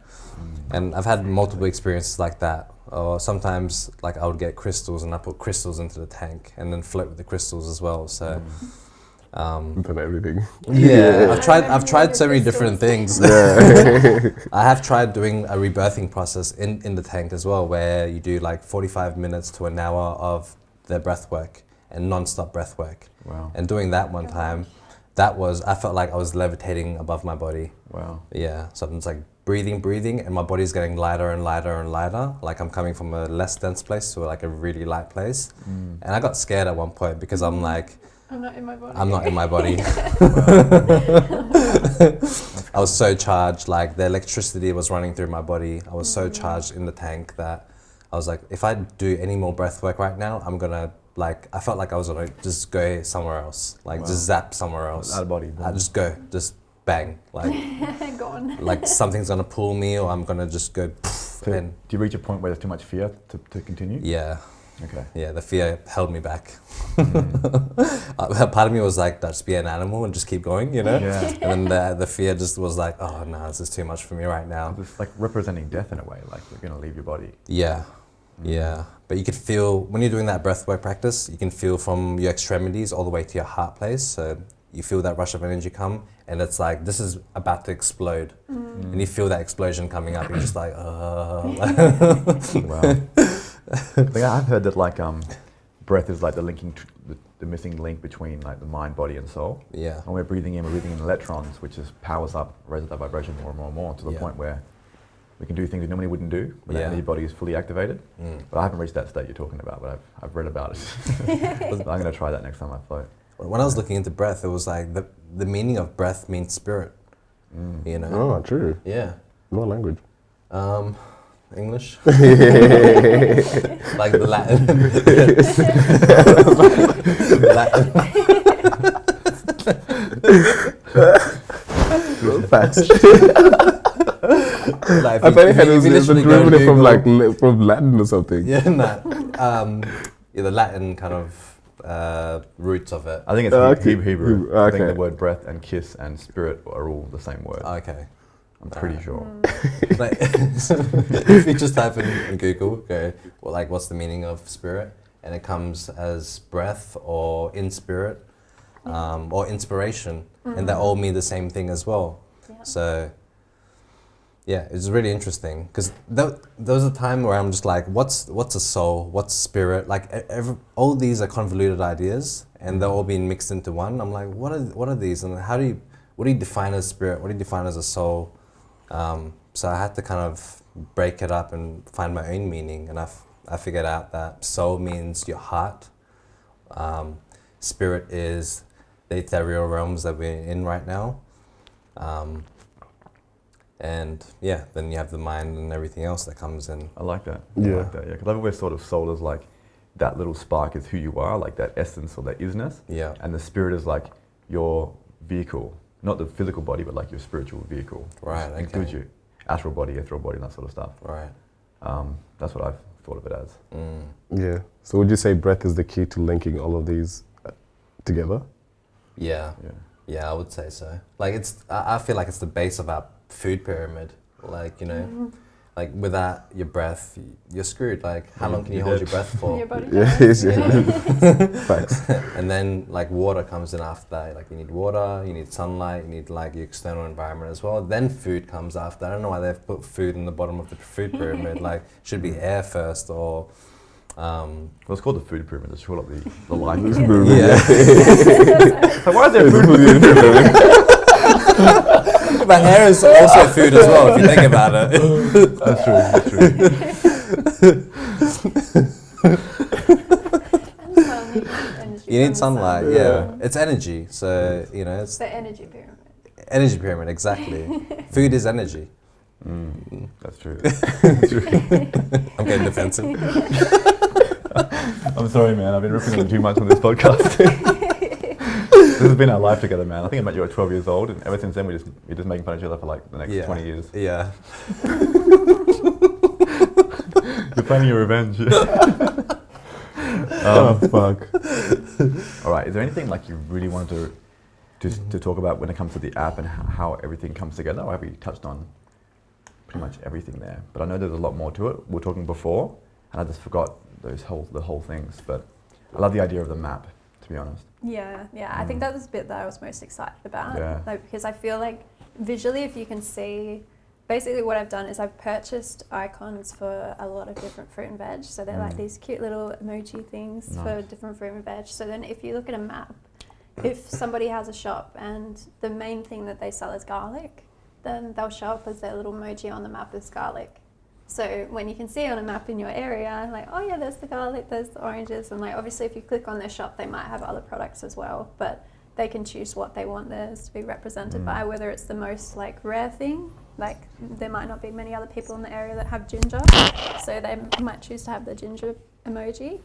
And I've had multiple experiences like that. Or sometimes like I would get crystals and I put crystals into the tank and then float with the crystals as well. So. Done everything. Yeah, I've tried so many different things. Yeah. I have tried doing a rebirthing process in the tank as well, where you do like 45 minutes to an hour of the breath work and non-stop breath work. Wow. And doing that one time, I felt like I was levitating above my body. Wow. Yeah, so I'm just like breathing, and my body's getting lighter and lighter and lighter. Like I'm coming from a less dense place to like a really light place. And I got scared at one point because I'm like, I'm not in my body. I'm not in my body. I was so charged, like the electricity was running through my body. I was so charged in the tank that I was like, if I do any more breath work right now, I'm gonna I felt like I was gonna just go somewhere else, just zap somewhere else. Out of body. I just go, just bang, like gone. Like something's gonna pull me, or I'm gonna just go. So do you reach a point where there's too much fear to continue? Yeah. Okay. Yeah, the fear held me back. Part of me was like, just be an animal and just keep going, you know? Yeah. And then the fear just was like, oh no, this is too much for me right now. It's like representing death in a way, like you're going to leave your body. Yeah, yeah. But you could feel, when you're doing that breathwork practice, you can feel from your extremities all the way to your heart place. So you feel that rush of energy come, and it's like, this is about to explode. And you feel that explosion coming up, you're just like, Wow. I've heard that like breath is like the the missing link between like the mind, body, and soul. Yeah. When we're breathing in electrons, which just powers up, raises that vibration more and more and more to the point where we can do things we normally wouldn't do when the energy body is fully activated. But I haven't reached that state you're talking about, but I've read about it. I'm going to try that next time I float. When I was looking into breath, it was like the meaning of breath means spirit. You know? Oh, true. Yeah. What language? English. Like the Latin. Facts. Like I thought it was a derivative from Latin or something. Yeah, the Latin kind of roots of it. I think it's Hebrew. Okay. I think the word breath and kiss and spirit are all the same word. Okay. I'm pretty sure. Like, if you just type in Google, what's the meaning of spirit? And it comes as breath or in spirit or inspiration. And they all mean the same thing as well. Yeah. So, yeah, it's really interesting because there was a time where I'm just like, what's a soul? What's spirit? Like all these are convoluted ideas and they're all being mixed into one. I'm like, what are these? And what do you define as spirit? What do you define as a soul? So I had to kind of break it up and find my own meaning, and I figured out that soul means your heart. Spirit is the ethereal realms that we're in right now. And yeah, then you have the mind and everything else that comes in. I like that. Yeah. I like that, yeah. Because I've always sort of soul as like that little spark is who you are, like that essence or that isness. Yeah. And the spirit is like your vehicle. Not the physical body, but like your spiritual vehicle. Right, okay. Includes you. Astral body, ethereal body, and that sort of stuff. Right. That's what I've thought of it as. Yeah. So would you say breath is the key to linking all of these together? Yeah. Yeah, I would say so. Like I feel like it's the base of our food pyramid. Like, you know, like without your breath, you're screwed. Like, how long can you hold your breath for? Your body Facts. And then like water comes in after that. Like you need water, you need sunlight, you need like your external environment as well. Then food comes after. I don't know why they've put food in the bottom of the food pyramid. Like should be air first or. Well, it's called the food pyramid. It's called the life pyramid. Yeah. So why is there food pyramid? But air is also food as well, if you think about it. That's true. You need sunlight, yeah. It's energy, so, you know, it's... The energy pyramid. Energy pyramid, exactly. Food is energy. That's true. I'm getting defensive. I'm sorry, man. I've been ripping on too much on this podcast. This has been our life together, man. I think I met you at 12 years old, and ever since then we're just making fun of each other for like the next 20 years. Yeah. You're planning your revenge. Oh, fuck. All right. Is there anything like you really wanted to talk about when it comes to the app and how everything comes together? Or have we touched on pretty much everything there? But I know there's a lot more to it. We were talking before, and I just forgot the whole things. But I love the idea of the map, to be honest. Yeah. I think that was the bit that I was most excited about. Yeah. Like, because I feel like visually, if you can see, basically what I've done is I've purchased icons for a lot of different fruit and veg. So they're like these cute little emoji things for different fruit and veg. So then if you look at a map, if somebody has a shop and the main thing that they sell is garlic, then they'll show up as their little emoji on the map as garlic. So when you can see on a map in your area, like, oh yeah, there's the garlic, there's the oranges, and like obviously if you click on their shop, they might have other products as well, but they can choose what they want theirs to be represented by, whether it's the most like rare thing, like there might not be many other people in the area that have ginger, so they might choose to have the ginger emoji.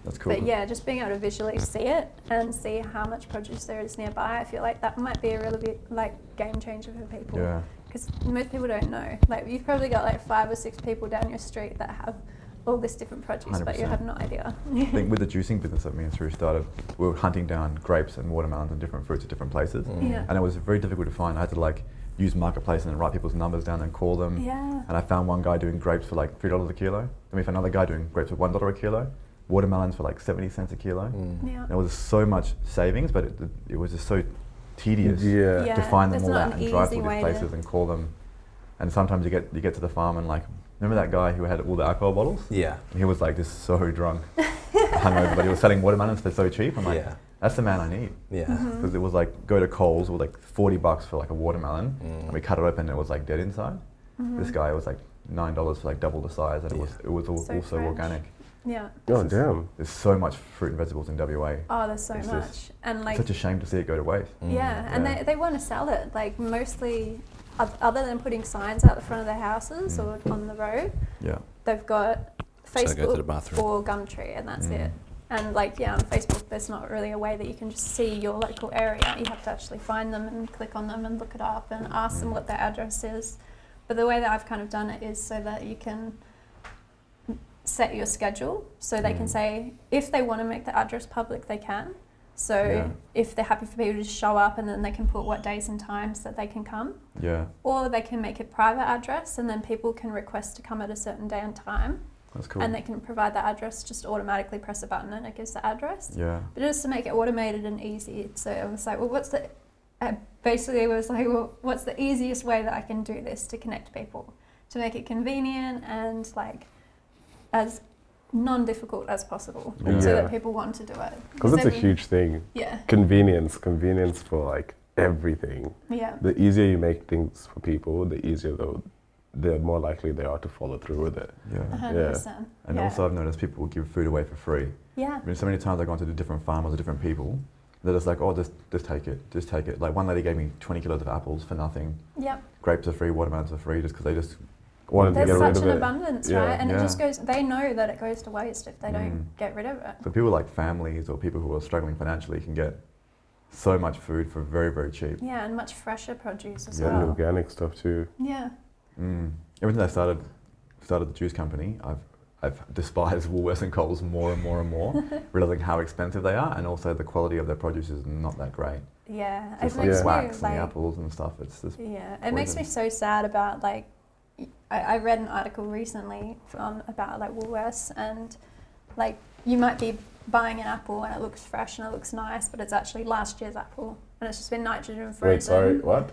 That's cool. But yeah, just being able to visually see it and see how much produce there is nearby, I feel like that might be a really big like game changer for people. Yeah. Because most people don't know. Like you've probably got like 5 or 6 people down your street that have all this different produce, 100%. but you have no idea. I think with the juicing business that me and Suru started, we were hunting down grapes and watermelons and different fruits at different places. Yeah. And it was very difficult to find. I had to like use Marketplace and write people's numbers down and call them. Yeah. And I found one guy doing grapes for like $3 a kilo. Then we found another guy doing grapes for $1 a kilo. Watermelons for like 70 cents a kilo. Yeah. There was so much savings, but it was just so tedious to find them all out and drive to all these places and call them. And sometimes you get to the farm and like, remember that guy who had all the alcohol bottles? Yeah. And he was like just so drunk. hungover, but he was selling watermelons for so cheap. I'm like, that's the man I need. Yeah. Because it was like, go to Coles with like $40 for like a watermelon, and we cut it open and it was like dead inside. This guy was like $9 for like double the size, and it was also fresh. organic. Yeah. Oh, damn. There's so much fruit and vegetables in WA. Oh, there's so It's much. And like, such a shame to see it go to waste. yeah, and they want to sell it, like mostly, other than putting signs out the front of their houses or on the road, they've got Facebook or Gumtree, and that's it. And like, on Facebook, there's not really a way that you can just see your local area. You have to actually find them and click on them and look it up and ask them what their address is. But the way that I've kind of done it is so that you can set your schedule, so they can say if they want to make the address public, they can. So if they're happy for people to just show up, and then they can put what days and times that they can come. Yeah. Or they can make it private address, and then people can request to come at a certain day and time. That's cool. And they can provide the address, just automatically press a button and it gives the address. Yeah. But just to make it automated and easy. So I was like, well, what's the easiest way that I can do this to connect people, to make it convenient and like as non-difficult as possible, so that people want to do it. Because it's a huge thing. Yeah. Convenience for like everything. Yeah. The easier you make things for people, the easier the more likely they are to follow through with it. Yeah. 100%. And also I've noticed people will give food away for free. Yeah. I mean, so many times I've gone to the different farmers or different people, they're just like, oh, just take it. Like one lady gave me 20 kilos of apples for nothing. Yep. Grapes are free, watermelons are free, just because they just wanted to get rid of it. There's such an abundance, right? And it just goes, they know that it goes to waste if they don't get rid of it. So people like families or people who are struggling financially can get so much food for very, very cheap. Yeah, and much fresher produce as And well. organic stuff too. Yeah. Ever since I started the juice company, I've despised Woolworths and Coles more and more and more, realizing how expensive they are, and also the quality of their produce is not that great. Yeah, just like the wax and the apples and stuff. It's just it makes me so sad about like. I read an article recently about like Woolworths, and like you might be buying an apple and it looks fresh and it looks nice, but it's actually last year's apple and it's just been nitrogen frozen. Wait, sorry, what?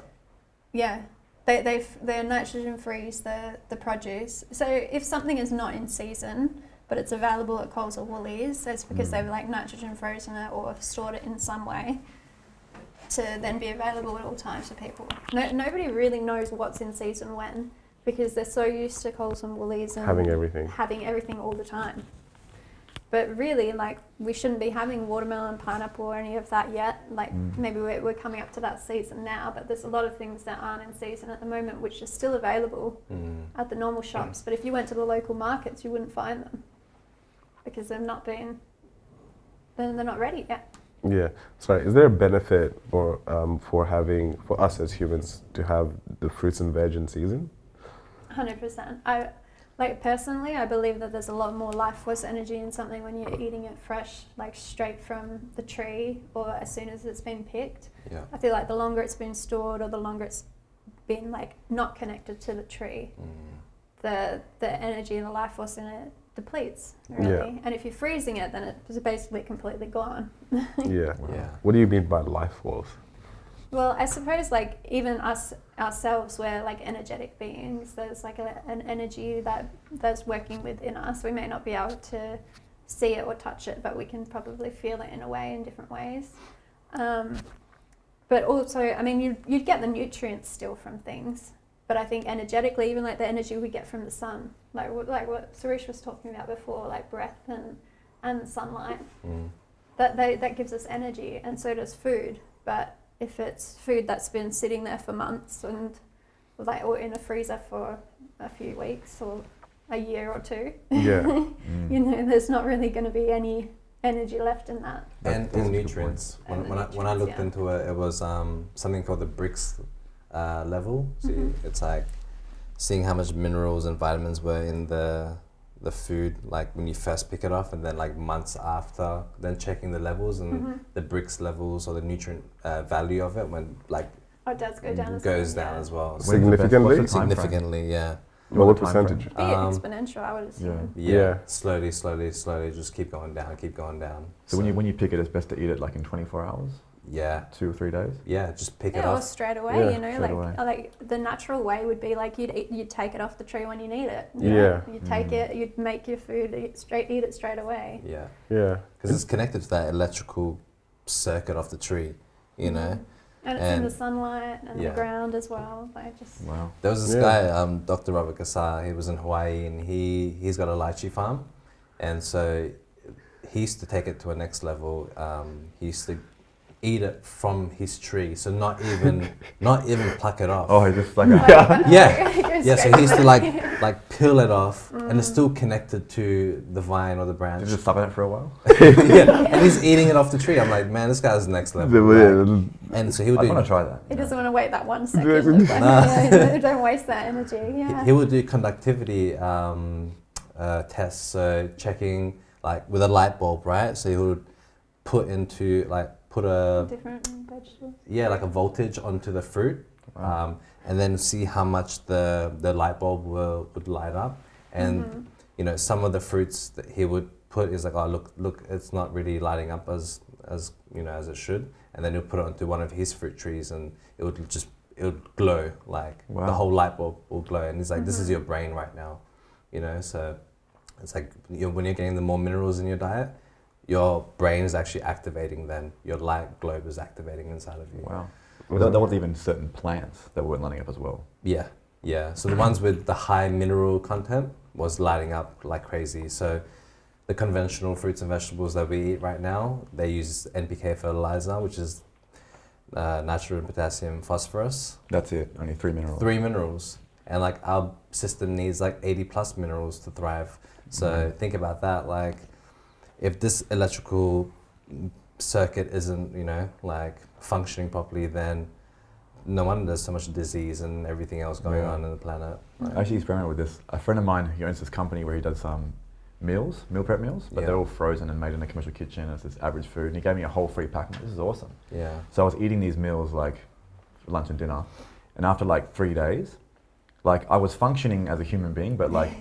Yeah. They nitrogen freeze the produce. So if something is not in season, but it's available at Coles or Woolies, it's because they've like nitrogen frozen it or stored it in some way to then be available at all times for people. Nobody really knows what's in season when, because they're so used to Coles and Woolies and having everything all the time. But really, like, we shouldn't be having watermelon, pineapple, or any of that yet. Like, maybe we're coming up to that season now, but there's a lot of things that aren't in season at the moment, which are still available at the normal shops. But if you went to the local markets, you wouldn't find them because they're not ready yet. Yeah. Sorry, is there a benefit for us as humans to have the fruits and veg in season? 100%. Personally, I believe that there's a lot more life force energy in something when you're eating it fresh, like straight from the tree or as soon as it's been picked. Yeah. I feel like the longer it's been stored or the longer it's been like not connected to the tree, the energy and the life force in it depletes, really. Yeah. And if you're freezing it, then it's basically completely gone. Yeah. What do you mean by life force? Well, I suppose like even ourselves, we're like energetic beings. There's like an energy that's working within us. We may not be able to see it or touch it, but we can probably feel it in a way, in different ways. But also, I mean, you'd get the nutrients still from things. But I think energetically, even like the energy we get from the sun, like what Suresh was talking about before, like breath and sunlight, that gives us energy, and so does food. But if it's food that's been sitting there for months or in a freezer for a few weeks or a year or two, there's not really going to be any energy left in that. And nutrients. When I looked into it, it was something called the bricks level. So it's like seeing how much minerals and vitamins were in the food, like when you first pick it off, and then like months after, then checking the levels and the bricks levels or the nutrient value of it when like it does go down as well. Significantly, yeah. What percentage? Be exponential, I would assume. Yeah. Slowly, just keep going down. So when you pick it, it's best to eat it like in 24 hours? Yeah. 2 or 3 days. Yeah, just pick it or off. straight away, Yeah, you know, like the natural way would be like you'd take it off the tree when you need it. You know? You'd take it, you'd make your food, eat it straight away. Yeah. Yeah. Because it's connected to that electrical circuit off the tree, you know. And it's in the sunlight and the ground as well. Wow. There was this guy, Dr. Robert Kassar, he was in Hawaii, and he's got a lychee farm, and so he used to take it to a next level. He used to eat it from his tree, so not even pluck it off. Oh, he just like yeah. So he used to like peel it off, and it's still connected to the vine or the branch. Did you just stop it for a while? And he's eating it off the tree. I'm like, man, this guy's next level. Right? And so he would I want to try that. He doesn't want to wait that 1 second. Don't waste that energy. Yeah. He would do conductivity tests, so checking like with a light bulb, right? So he would put a different vegetables. Yeah, like a voltage onto the fruit, and then see how much the light bulb would light up. And you know, some of the fruits that he would put is like, oh look, it's not really lighting up as you know as it should. And then he'll put it onto one of his fruit trees, and it would glow, like the whole light bulb will glow. And he's like, this is your brain right now, you know. So it's like when you're getting the more minerals in your diet, your brain is actually activating. Then your light globe is activating inside of you. Wow. There was even certain plants that weren't lighting up as well. Yeah. So the ones with the high mineral content was lighting up like crazy. So the conventional fruits and vegetables that we eat right now, they use NPK fertilizer, which is nitrogen, potassium, phosphorus. That's it, only 3 minerals. 3 minerals. And like our system needs like 80 plus minerals to thrive. So think about that. Like if this electrical circuit isn't, you know, like functioning properly, then no wonder there's so much disease and everything else going on in the planet. Right? I actually experimented with this. A friend of mine, he owns this company where he does meal prep meals, but they're all frozen and made in a commercial kitchen. It's this average food, and he gave me a whole free pack. This is awesome. Yeah. So I was eating these meals like for lunch and dinner, and after like 3 days, like I was functioning as a human being, but like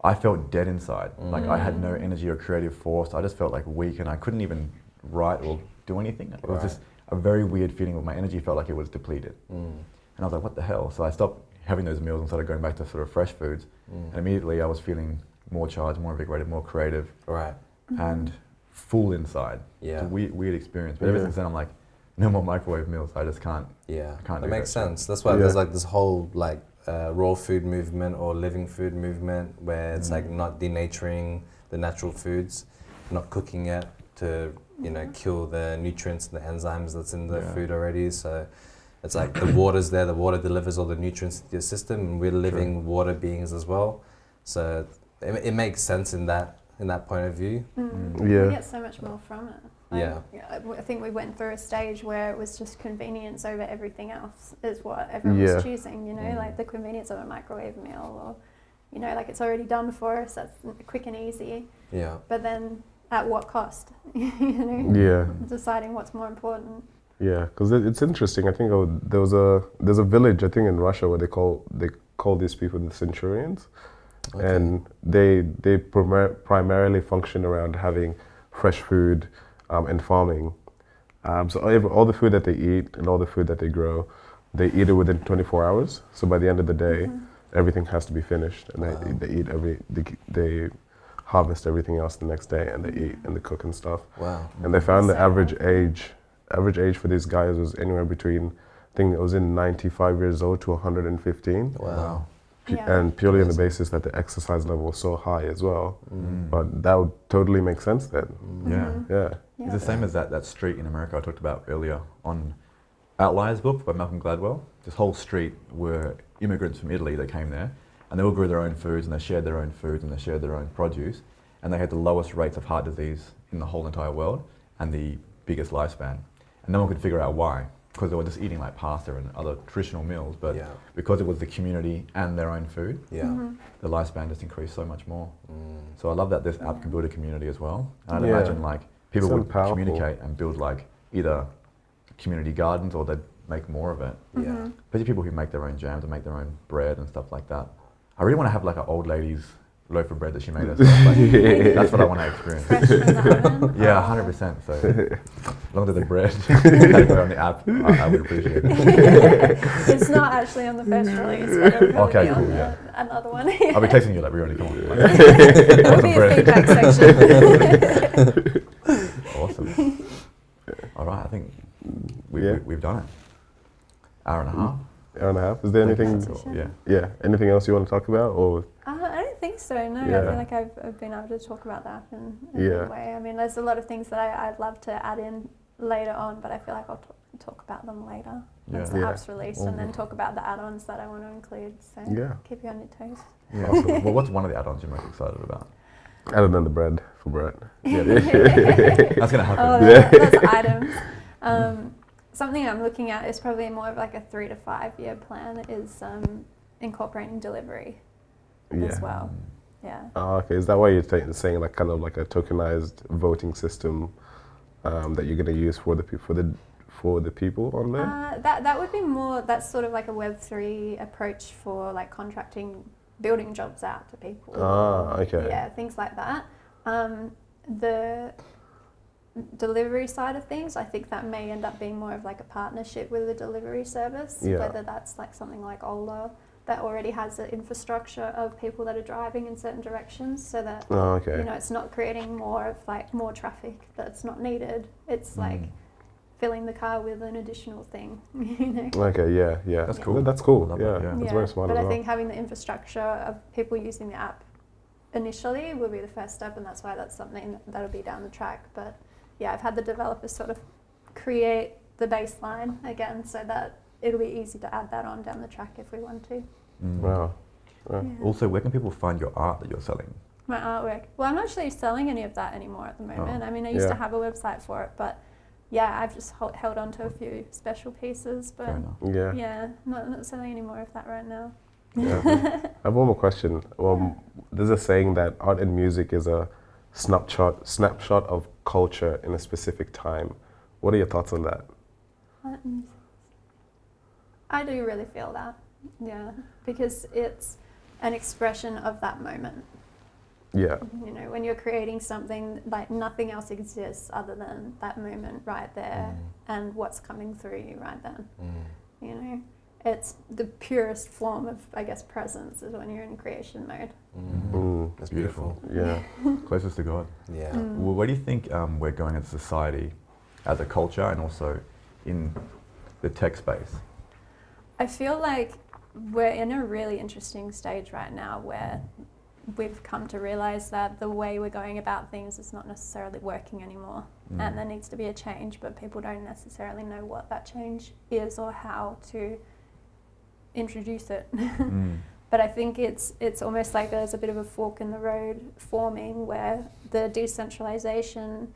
I felt dead inside. Like I had no energy or creative force. I just felt like weak, and I couldn't even write or do anything. It was just a very weird feeling where my energy felt like it was depleted. And I was like, what the hell? So I stopped having those meals and started going back to sort of fresh foods. And immediately I was feeling more charged, more invigorated, more creative, and full inside. Yeah. It's a weird experience. But ever since then, I'm like, no more microwave meals. I just can't. Yeah, I can't that do makes sense. That's why there's like this whole like raw food movement or living food movement where it's like not denaturing the natural foods, not cooking it to kill the nutrients and the enzymes that's in the food already. So it's like the water's there. The water delivers all the nutrients to your system, and we're living water beings as well. So it makes sense in that point of view. You get so much more from it. Like, I think we went through a stage where it was just convenience over everything else is what everyone was choosing, you know, like the convenience of a microwave meal, or, you know, like it's already done for us, that's quick and easy. Yeah. But then at what cost? You know? Yeah. Deciding what's more important. Yeah, because it's interesting. I think there's a village, I think in Russia, where they call these people the centurions. Okay. And they primarily function around having fresh food and farming. So all the food that they eat and all the food that they grow, they eat it within 24 hours. So by the end of the day, everything has to be finished, and they eat they harvest everything else the next day, and they eat and they cook and stuff. Wow! And they found the average age for these guys was anywhere between, I think it was in 95 years old to 115. Wow. And purely on the basis that the exercise level was so high as well. But that would totally make sense then. Yeah. It's the same as that street in America I talked about earlier on Outliers book by Malcolm Gladwell. This whole street were immigrants from Italy that came there, and they all grew their own foods, and they shared their own foods, and they shared their own produce, and they had the lowest rates of heart disease in the whole entire world and the biggest lifespan. And no one could figure out why, because they were just eating like pasta and other traditional meals, but because it was the community and their own food, the lifespan just increased so much more. So I love that this app can build a community as well. And I'd imagine like people would communicate and build like either community gardens, or they'd make more of it. Especially people who make their own jams and make their own bread and stuff like that. I really want to have like an old ladies loaf of bread that she made herself. Like, that's what I want to experience. Fresh from the oven. Yeah, 100%. So as long as the bread had go on the app, I would appreciate it. It's not actually on the first release, but it'll probably Okay, be cool, on yeah. another one. I'll be texting you like, Brehoni, come on. Like, There'll be a feedback section. awesome. All right, I think we've done it. Hour and a half. Hour and a half. Is there anything? Yeah. Anything else you want to talk about, or? I don't think so. No, Yeah. I feel like I've been able to talk about that in a way. I mean, there's a lot of things that I'd love to add in later on, but I feel like I'll talk about them later once the app's released, and then talk about the add-ons that I want to include. So keep you on your toes. Yeah. Awesome. Well, what's one of the add-ons you're most excited about? Other than the bread for Brett. Yeah, that's gonna happen. Oh, that's items. Something I'm looking at is probably more of like a 3 to 5 year plan. Is incorporating delivery as well. Yeah. Oh, okay. Is that why you're saying like kind of like a tokenized voting system that you're going to use for the people on there? That would be more. That's sort of like a Web3 approach for like contracting, building jobs out to people. Ah, okay. Yeah, things like that. The delivery side of things, I think that may end up being more of like a partnership with a delivery service, whether that's like something like Ola that already has the infrastructure of people that are driving in certain directions, so that you know, it's not creating more traffic that's not needed. It's like filling the car with an additional thing. You know? Okay, yeah. That's cool. That's cool. Yeah. That's very smart. But as I well. think having the infrastructure of people using the app initially will be the first step, and that's why that's something that'll be down the track. But yeah, I've had the developers sort of create the baseline again, so that it'll be easy to add that on down the track if we want to. Wow. Yeah. Also, where can people find your art that you're selling? My artwork. Well, I'm not actually selling any of that anymore at the moment. I mean, I used to have a website for it, but yeah, I've just held on to a few special pieces, but not selling any more of that right now. Yeah. I have one more question. There's a saying that art and music is a snapshot of culture in a specific time. What are your thoughts on that? I do really feel that, because it's an expression of that moment. Yeah. You know, when you're creating something, like nothing else exists other than that moment right there and what's coming through you right then. You know, it's the purest form of, I guess, presence is when you're in creation mode. That's beautiful. Yeah. Closest to God. Yeah. Well, where do you think we're going as a society, as a culture, and also in the tech space? I feel like we're in a really interesting stage right now where we've come to realize that the way we're going about things is not necessarily working anymore, and there needs to be a change, but people don't necessarily know what that change is or how to introduce it. But I think it's almost like there's a bit of a fork in the road forming where the decentralization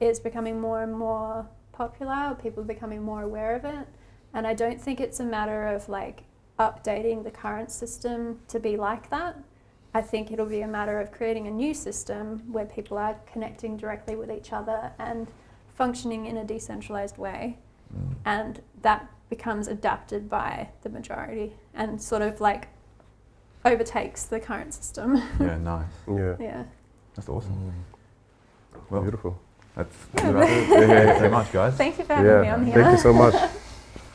is becoming more and more popular, people are becoming more aware of it, and I don't think it's a matter of like updating the current system to be like that. I think it'll be a matter of creating a new system where people are connecting directly with each other and functioning in a decentralized way, and that becomes adapted by the majority and sort of like overtakes the current system. Yeah, nice. Yeah. That's awesome. Well, Beautiful. that's about it. Thank you so much, guys. Thank you for having me on here. Thank you so much.